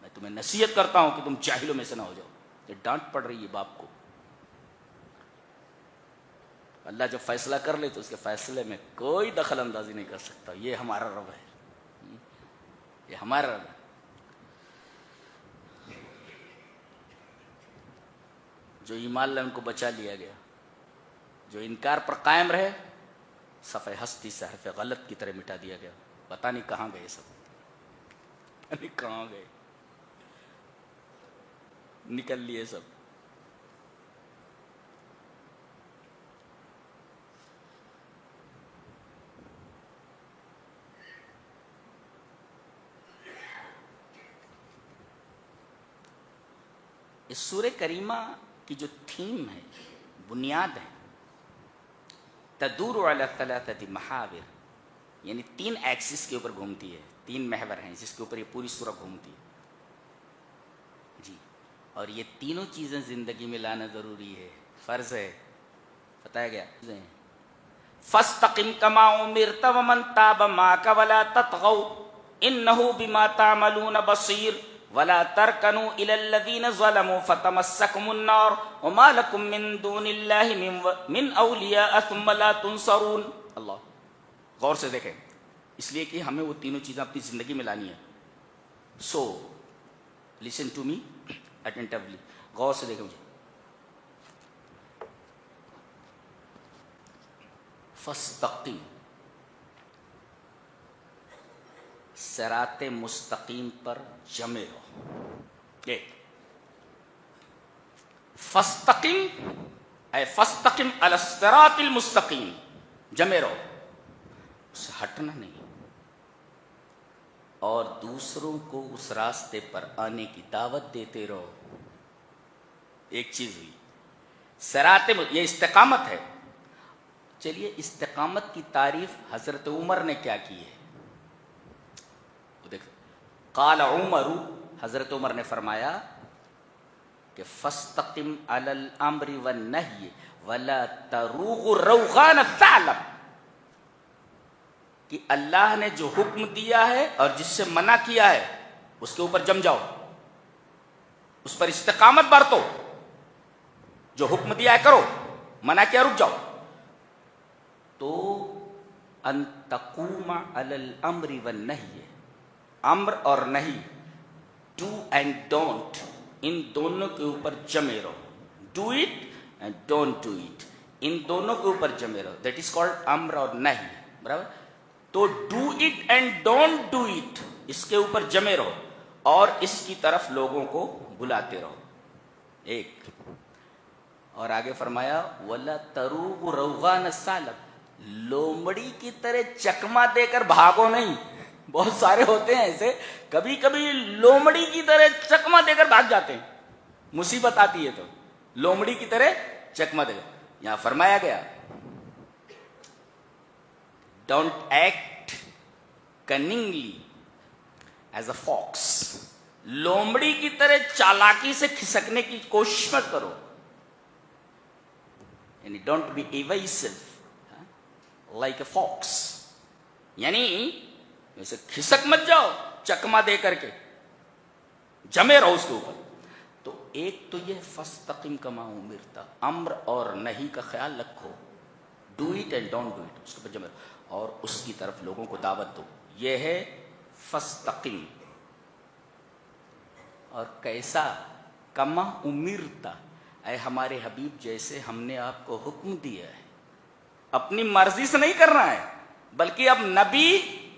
میں تمہیں نصیحت کرتا ہوں کہ تم جاہلوں میں سے نہ ہو جاؤ. یہ ڈانٹ پڑ رہی ہے باپ کو. اللہ جب فیصلہ کر لے تو اس کے فیصلے میں کوئی دخل اندازی نہیں کر سکتا. یہ ہمارا رب ہے, یہ ہمارا رب ہے. جو ایمان لائے ان کو بچا لیا گیا, جو انکار پر قائم رہے صفحہ ہستی سے حرف غلط کی طرح مٹا دیا گیا. پتہ نہیں کہاں گئے سب, پتہ نہیں کہاں گئے, نکل لیے سب. اس سورہ کریمہ کی جو تھیم ہے, بنیاد ہے, تدور علی ثلاثۃ محاور, یعنی 3 ایکسس کے اوپر گھومتی ہے, 3 محور ہیں جس کے اوپر یہ پوری سورہ گھومتی ہے جی. اور یہ تینوں چیزیں زندگی میں لانا ضروری ہے، فرض ہے، بتایا گیا۔ فاستقم کما امرت ومن تاب معك ولا تطغوا انه بما تعملون بصير ولا تركنوا الى الذين ظلموا فتمسكم النار وما لكم من دون الله من اولیاء ثم لا تنصرون۔ اللہ غور سے دیکھیں، اس لیے کہ ہمیں وہ تینوں چیزیں اپنی زندگی میں لانی ہے۔ سو لسن ٹو می اٹینٹیولی، غور سے دیکھیں مجھے۔ فاستقم، صراط مستقیم پر جمے رہو۔ ایک فاستقم اے فاستقم علی الصراط المستقیم، جمے رہو، اس سے ہٹنا نہیں، اور دوسروں کو اس راستے پر آنے کی دعوت دیتے رہو۔ ایک چیز ہوئی صراط، یہ استقامت ہے۔ چلیے استقامت کی تعریف حضرت عمر نے کیا کی ہے، قال عمر، حضرت عمر نے فرمایا کہ فاستقم علی الامر والنہی ولا تروغ روغان الثعلب، کہ اللہ نے جو حکم دیا ہے اور جس سے منع کیا ہے اس کے اوپر جم جاؤ، اس پر استقامت برتو، جو حکم دیا ہے کرو، منع کیا رک جاؤ۔ تو ان تقوم علی الامر والنہی، امر اور نہیں، ڈو اینڈ ڈونٹ، ان دونوں کے اوپر جمے رہو، do it and don't do it, ان دونوں کے اوپر جمے رہو، دیٹ از کالڈ امر اور نہیں، برابر۔ تو do it and don't do it, اس کے اوپر جمے رہو اور اس کی طرف لوگوں کو بلاتے رہو۔ ایک اور آگے فرمایا وَلَا تَرُوغُ رَوْغَانَ الثَّعْلَبِ، لومڑی کی طرح چکما دے کر بھاگو نہیں، بہت سارے ہوتے ہیں ایسے، کبھی کبھی لومڑی کی طرح چکما دے کر بھاگ جاتے ہیں، مصیبت آتی ہے تو لومڑی کی طرح چکما دے کر۔ یہاں فرمایا گیا don't act cunningly as a fox, لومڑی کی طرح چالاکی سے کھسکنے کی کوشش مت کرو، یعنی don't be evasive like a fox, یعنی ویسے کھسک مت جاؤ چکما دے کر کے، جمے رہو اس کے اوپر۔ تو ایک تو یہ فاستقم کما امرت، امر اور نہیں کا خیال رکھو، do it and don't do it, اس کے اوپر جمے رہو اور اس کی طرف لوگوں کو دعوت دو، یہ ہے فاستقم۔ اور کیسا، کما امرت، اے ہمارے حبیب جیسے ہم نے آپ کو حکم دیا ہے، اپنی مرضی سے نہیں کرنا ہے، بلکہ اب نبی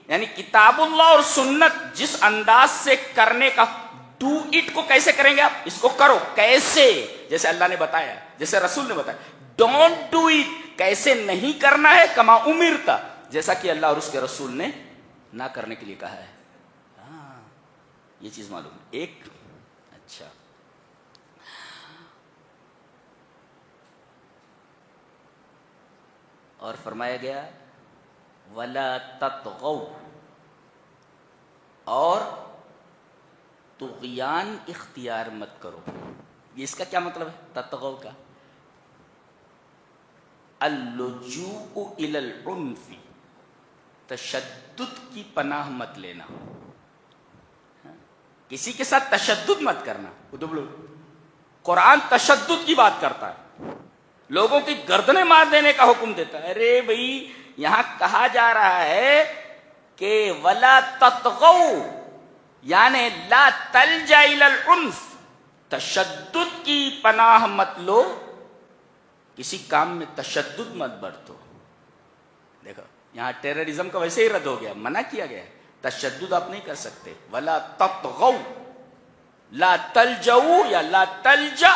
یعنی کتاب اللہ اور سنت جس انداز سے کرنے کا، ڈو اٹ کو کیسے کریں گے آپ، اس کو کرو کیسے، جیسے اللہ نے بتایا، جیسے رسول نے بتایا۔ ڈونٹ ڈو اٹ، کیسے نہیں کرنا ہے، کما امرتا، جیسا کہ اللہ اور اس کے رسول نے نہ کرنے کے لیے کہا ہے۔ ہاں یہ چیز معلوم ہے۔ ایک اچھا، اور فرمایا گیا وَلَا تَطْغَوْا، اور طغیان اختیار مت کرو۔ یہ اس کا کیا مطلب ہے تطغوا کا؟ اللجوء الی العنف، تشدد کی پناہ مت لینا، کسی کے ساتھ تشدد مت کرنا۔ قرآن تشدد کی بات کرتا ہے، لوگوں کی گردنیں مار دینے کا حکم دیتا ہے۔ ارے بھائی یہاں کہا جا رہا ہے کہ ولا تطغوا، یعنی لا تلجا الی العنف، تشدد کی پناہ مت لو، کسی کام میں تشدد مت برتو۔ دیکھو یہاں ٹیررزم کا ویسے ہی رد ہو گیا، منع کیا گیا ہے، تشدد آپ نہیں کر سکتے۔ ولا تطغوا، لا تلجؤ یا لا تلجا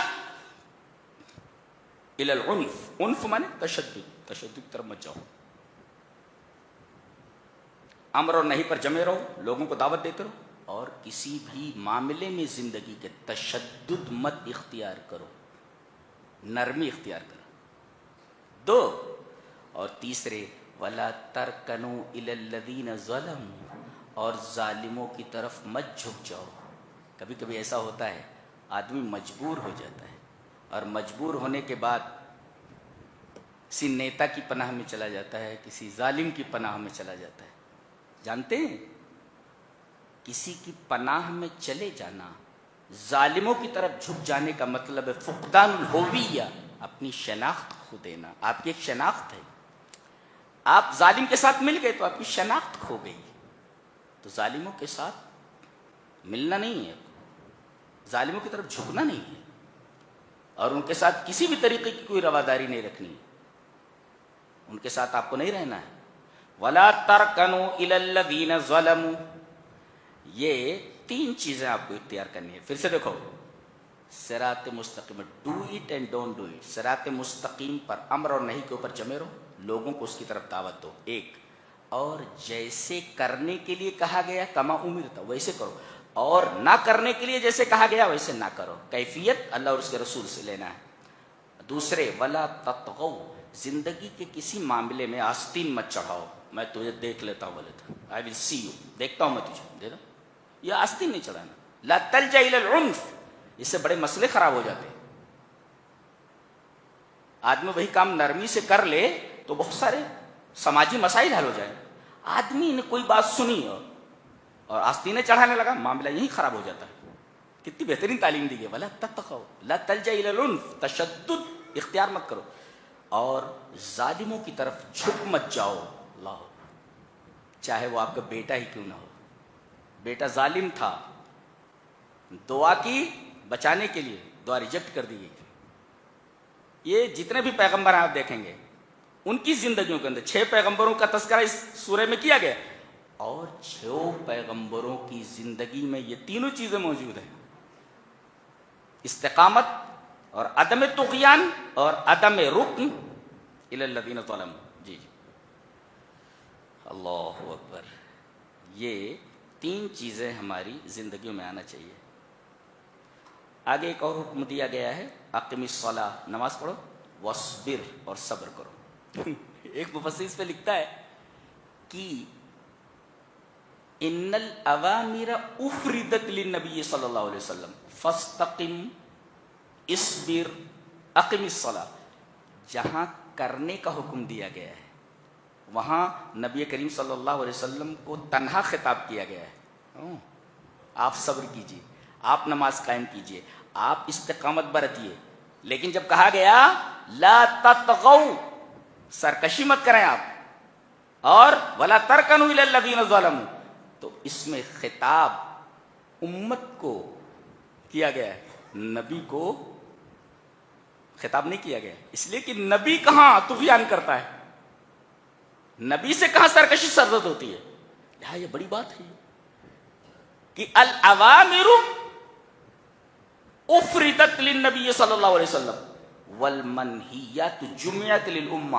الی العنف، عنف مانے تشدد، تشدد کی طرف مت جاؤ۔ امر اور نہیں پر جمے رہو، لوگوں کو دعوت دیتے رہو، اور کسی بھی معاملے میں زندگی کے تشدد مت اختیار کرو، نرمی اختیار کرو۔ دو اور تیسرے ولا ترکنوا الی الذین ظلموا، اور ظالموں کی طرف مت جھک جاؤ۔ کبھی کبھی ایسا ہوتا ہے آدمی مجبور ہو جاتا ہے، اور مجبور ہونے کے بعد کسی نیتا کی پناہ میں چلا جاتا ہے، کسی ظالم کی پناہ میں چلا جاتا ہے. جانتے ہیں کسی کی پناہ میں چلے جانا، ظالموں کی طرف جھک جانے کا مطلب ہے فقدان الہویہ، اپنی شناخت کھو دینا. آپ کی ایک شناخت ہے، آپ ظالم کے ساتھ مل گئے تو آپ کی شناخت کھو گئی. تو ظالموں کے ساتھ ملنا نہیں ہے، ظالموں کی طرف جھکنا نہیں ہے، اور ان کے ساتھ کسی بھی طریقے کی کوئی رواداری نہیں رکھنی ہے، ان کے ساتھ آپ کو نہیں رہنا ہے. وَلَا تَرْكَنُوا إِلَى الَّذِينَ ظَلَمُوا. یہ 3 چیزیں آپ کو اختیار کرنی ہے. پھر سے دیکھو، صراط مستقیم، do it and don't do it. صراط مستقیم پر، امر اور نہیں کے اوپر جمے رہو، لوگوں کو اس کی طرف دعوت دو. ایک، اور جیسے کرنے کے لیے کہا گیا کما امرتا ویسے کرو، اور نہ کرنے کے لیے جیسے کہا گیا ویسے نہ کرو. کیفیت اللہ اور اس کے رسول سے لینا ہے. دوسرے، ولا تطغوا، زندگی کے کسی معاملے میں آستین مت چڑھاؤ. میں تجھے دیکھ لیتا ہوں بولے تھا، آئی ول سی یو، دیکھتا ہوں میں تجھے، دے رہا. یہ آستین نہیں چڑھانا. لا تلجا الی العنف، اس سے بڑے مسئلے خراب ہو جاتے ہیں. آدمی وہی کام نرمی سے کر لے تو بہت سارے سماجی مسائل حل ہو جائیں. آدمی نے کوئی بات سنی اور آستینیں چڑھانے لگا، معاملہ یہی خراب ہو جاتا ہے. کتنی بہترین تعلیم دی گئی، ولا تتقوا لا تلجا الی العنف، تشدد اختیار مت کرو، اور ظالموں کی طرف جھک مت جاؤ. اللہ، چاہے وہ آپ کا بیٹا ہی کیوں نہ ہو. بیٹا ظالم تھا، دعا کی بچانے کے لیے، دعا ریجیکٹ کر دی گئی. یہ جتنے بھی پیغمبر آپ دیکھیں گے ان کی زندگیوں کے اندر 6 پیغمبروں کا تذکرہ اس سورہ میں کیا گیا، اور 6 پیغمبروں کی زندگی میں یہ تینوں چیزیں موجود ہیں: استقامت اور عدم طغیان اور عدم رکن الی الذین ظلموا. جی اللہ اکبر. یہ 3 چیزیں ہماری زندگیوں میں آنا چاہیے. آگے ایک اور حکم دیا گیا ہے، اقم الصلاۃ، نماز پڑھو، واصبر، اور صبر کرو. ایک مفسر اس پہ لکھتا ہے کہ ان الاوامر افردت للنبی صلی اللہ علیہ وسلم فاستقم اصبر اقم الصلاۃ. جہاں کرنے کا حکم دیا گیا ہے وہاں نبی کریم صلی اللہ علیہ وسلم کو تنہا خطاب کیا گیا ہے. آپ صبر کیجئے، آپ نماز قائم کیجئے، آپ استقامت برتیے. لیکن جب کہا گیا لا تطغوا، سرکشی مت کریں آپ، اور ولا ترکنوا الی الذین ظلموا، تو اس میں خطاب امت کو کیا گیا ہے، نبی کو خطاب نہیں کیا گیا. اس لیے کہ نبی کہاں طغیان کرتا ہے، نبی سے کہاں سرکشی سرزد ہوتی ہے. یہاں یہ بڑی بات ہے کہ الاوامر افردت للنبی صلی اللہ علیہ وسلم والمنہیات جمعت للامہ.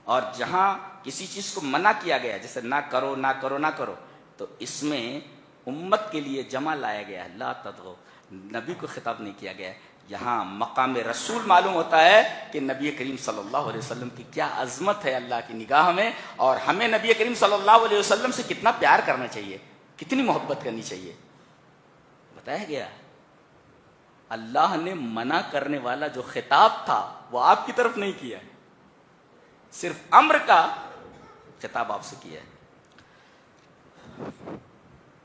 اور جہاں کسی چیز کو منع کیا گیا، جیسے نہ کرو نہ کرو نہ کرو، تو اس میں امت کے لیے جمع لایا گیا ہے. لا تطغوا، نبی کو خطاب نہیں کیا گیا. یہاں مقام رسول معلوم ہوتا ہے کہ نبی کریم صلی اللہ علیہ وسلم کی کیا عظمت ہے اللہ کی نگاہ میں، اور ہمیں نبی کریم صلی اللہ علیہ وسلم سے کتنا پیار کرنا چاہیے، کتنی محبت کرنی چاہیے. بتایا گیا اللہ نے منع کرنے والا جو خطاب تھا وہ آپ کی طرف نہیں کیا ہے، صرف امر کا خطاب آپ سے کیا ہے.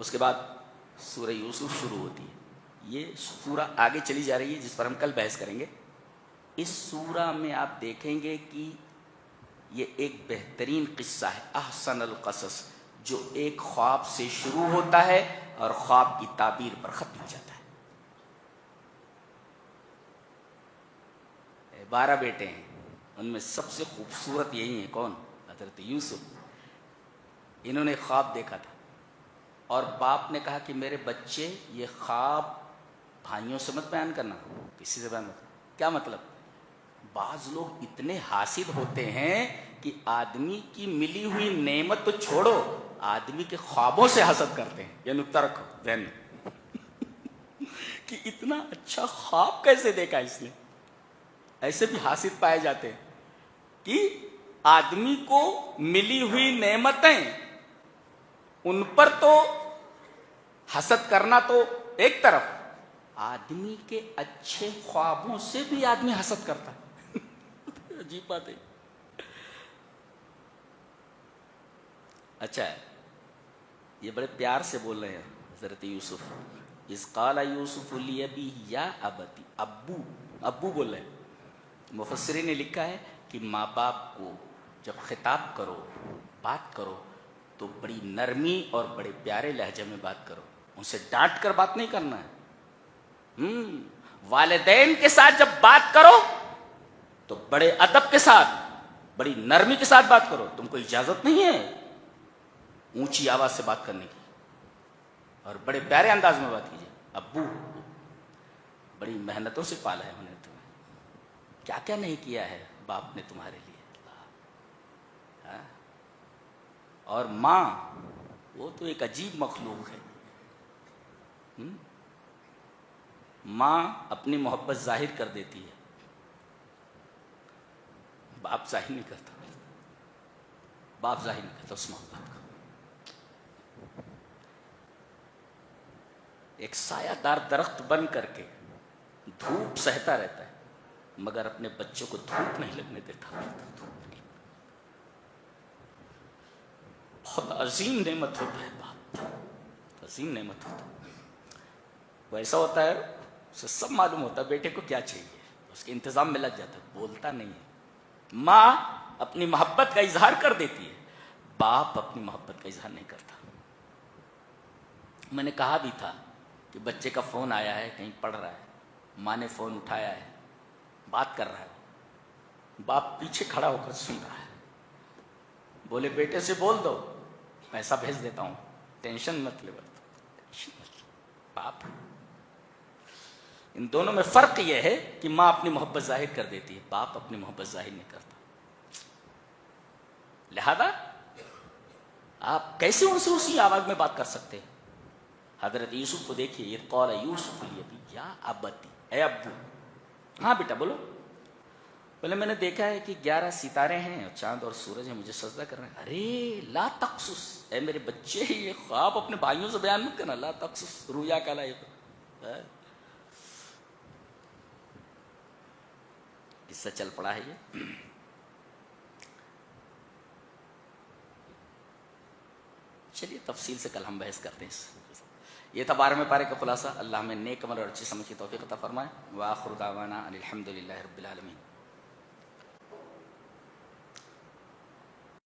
اس کے بعد سورہ یوسف شروع ہوتی ہے. یہ سورہ آگے چلی جا رہی ہے جس پر ہم کل بحث کریں گے. اس سورہ میں آپ دیکھیں گے کہ یہ ایک بہترین قصہ ہے، احسن القصص، جو ایک خواب سے شروع ہوتا ہے اور خواب کی تعبیر پر ختم ہو جاتا ہے. 12 بیٹے ہیں، ان میں سب سے خوبصورت یہی ہیں، کون؟ حضرت یوسف. انہوں نے خواب دیکھا تھا اور باپ نے کہا کہ میرے بچے یہ خواب بھائیوں سے مت بیان کرنا، کسی سے بیان مت. کیا مطلب؟ بعض لوگ اتنے حاسد ہوتے ہیں کہ آدمی کی ملی ہوئی نعمت تو چھوڑو، آدمی کے خوابوں سے حسد کرتے ہیں. یہ نکتہ رکھو ذہن میں کہ اتنا اچھا خواب کیسے دیکھا اس نے. ایسے بھی حاسد پائے جاتے ہیں کہ آدمی کو ملی ہوئی نعمتیں ان پر تو حسد کرنا تو ایک طرف، آدمی کے اچھے خوابوں سے بھی آدمی حسد کرتا ہے. عجیب بات ہے. اچھا ہے، یہ بڑے پیار سے بول رہے ہیں حضرت یوسف. اذ قال یوسف لابیہ یا ابتی، ابو ابو بول رہے ہیں. مفسرین نے لکھا ہے کہ ماں باپ کو جب خطاب کرو، بات کرو، تو بڑی نرمی اور بڑے پیارے لہجے میں بات کرو. ان سے ڈانٹ کر بات نہیں کرنا ہے. والدین کے ساتھ جب بات کرو تو بڑے ادب کے ساتھ، بڑی نرمی کے ساتھ بات کرو. تم کو اجازت نہیں ہے اونچی آواز سے بات کرنے کی، اور بڑے پیارے انداز میں بات کیجیے. ابو بڑی محنتوں سے پالا ہے انہیں تمہیں، کیا کیا نہیں کیا ہے باپ نے تمہارے لیے. ہاں؟ اور ماں وہ تو ایک عجیب مخلوق ہے. ماں اپنی محبت ظاہر کر دیتی ہے، باپ ظاہر نہیں کرتا. باپ ظاہر نہیں کرتا اس محبت کو. ایک سایہ دار درخت بن کر کے دھوپ سہتا رہتا ہے، مگر اپنے بچوں کو دھوپ نہیں لگنے دیتا. بہت عظیم نعمت ہوتا ہے باپ، عظیم نعمت ہوتا ہے. وہ ایسا ہوتا ہے اسے سب معلوم ہوتا ہے بیٹے کو کیا چاہیے، اس کے انتظام میں لگ جاتا ہے، بولتا نہیں ہے. ماں اپنی محبت کا اظہار کر دیتی ہے، باپ اپنی محبت کا اظہار نہیں کرتا. میں نے کہا بھی تھا کہ بچے کا فون آیا ہے، کہیں پڑھ رہا ہے، ماں نے فون اٹھایا ہے، بات کر رہا ہے، باپ پیچھے کھڑا ہو کر سن رہا ہے. بولے بیٹے سے بول دو پیسہ بھیج دیتا ہوں، ٹینشن مت لے. باپ، ان دونوں میں فرق یہ ہے کہ ماں اپنی محبت ظاہر کر دیتی ہے، باپ اپنی محبت ظاہر نہیں کرتا. لہذا آپ کیسے ان سے اسی آواز میں بات کر سکتے ہیں؟ حضرت یوسف کو دیکھیے، یہ قال یوسف لابی یا ابتی، اے ابو. ہاں بیٹا بولو. پہلے میں نے دیکھا ہے کہ 11 ستارے ہیں اور چاند اور سورج ہیں، مجھے سجدہ کر رہے ہیں. ارے لا تقصص، اے میرے بچے یہ خواب اپنے بھائیوں سے بیان مت کرنا. لا تقصص رویا کا لائق. قصہ چل پڑا ہے یہ. چلیے تفصیل سے کل ہم بحث کرتے ہیں. یہ تھا 12ویں پارے کا خلاصہ. اللہ ہمیں نیک عمل اور اچھی سمجھ کی توفیق عطا فرمائے. وآخر دعوانا ان الحمد للہ رب العالمین.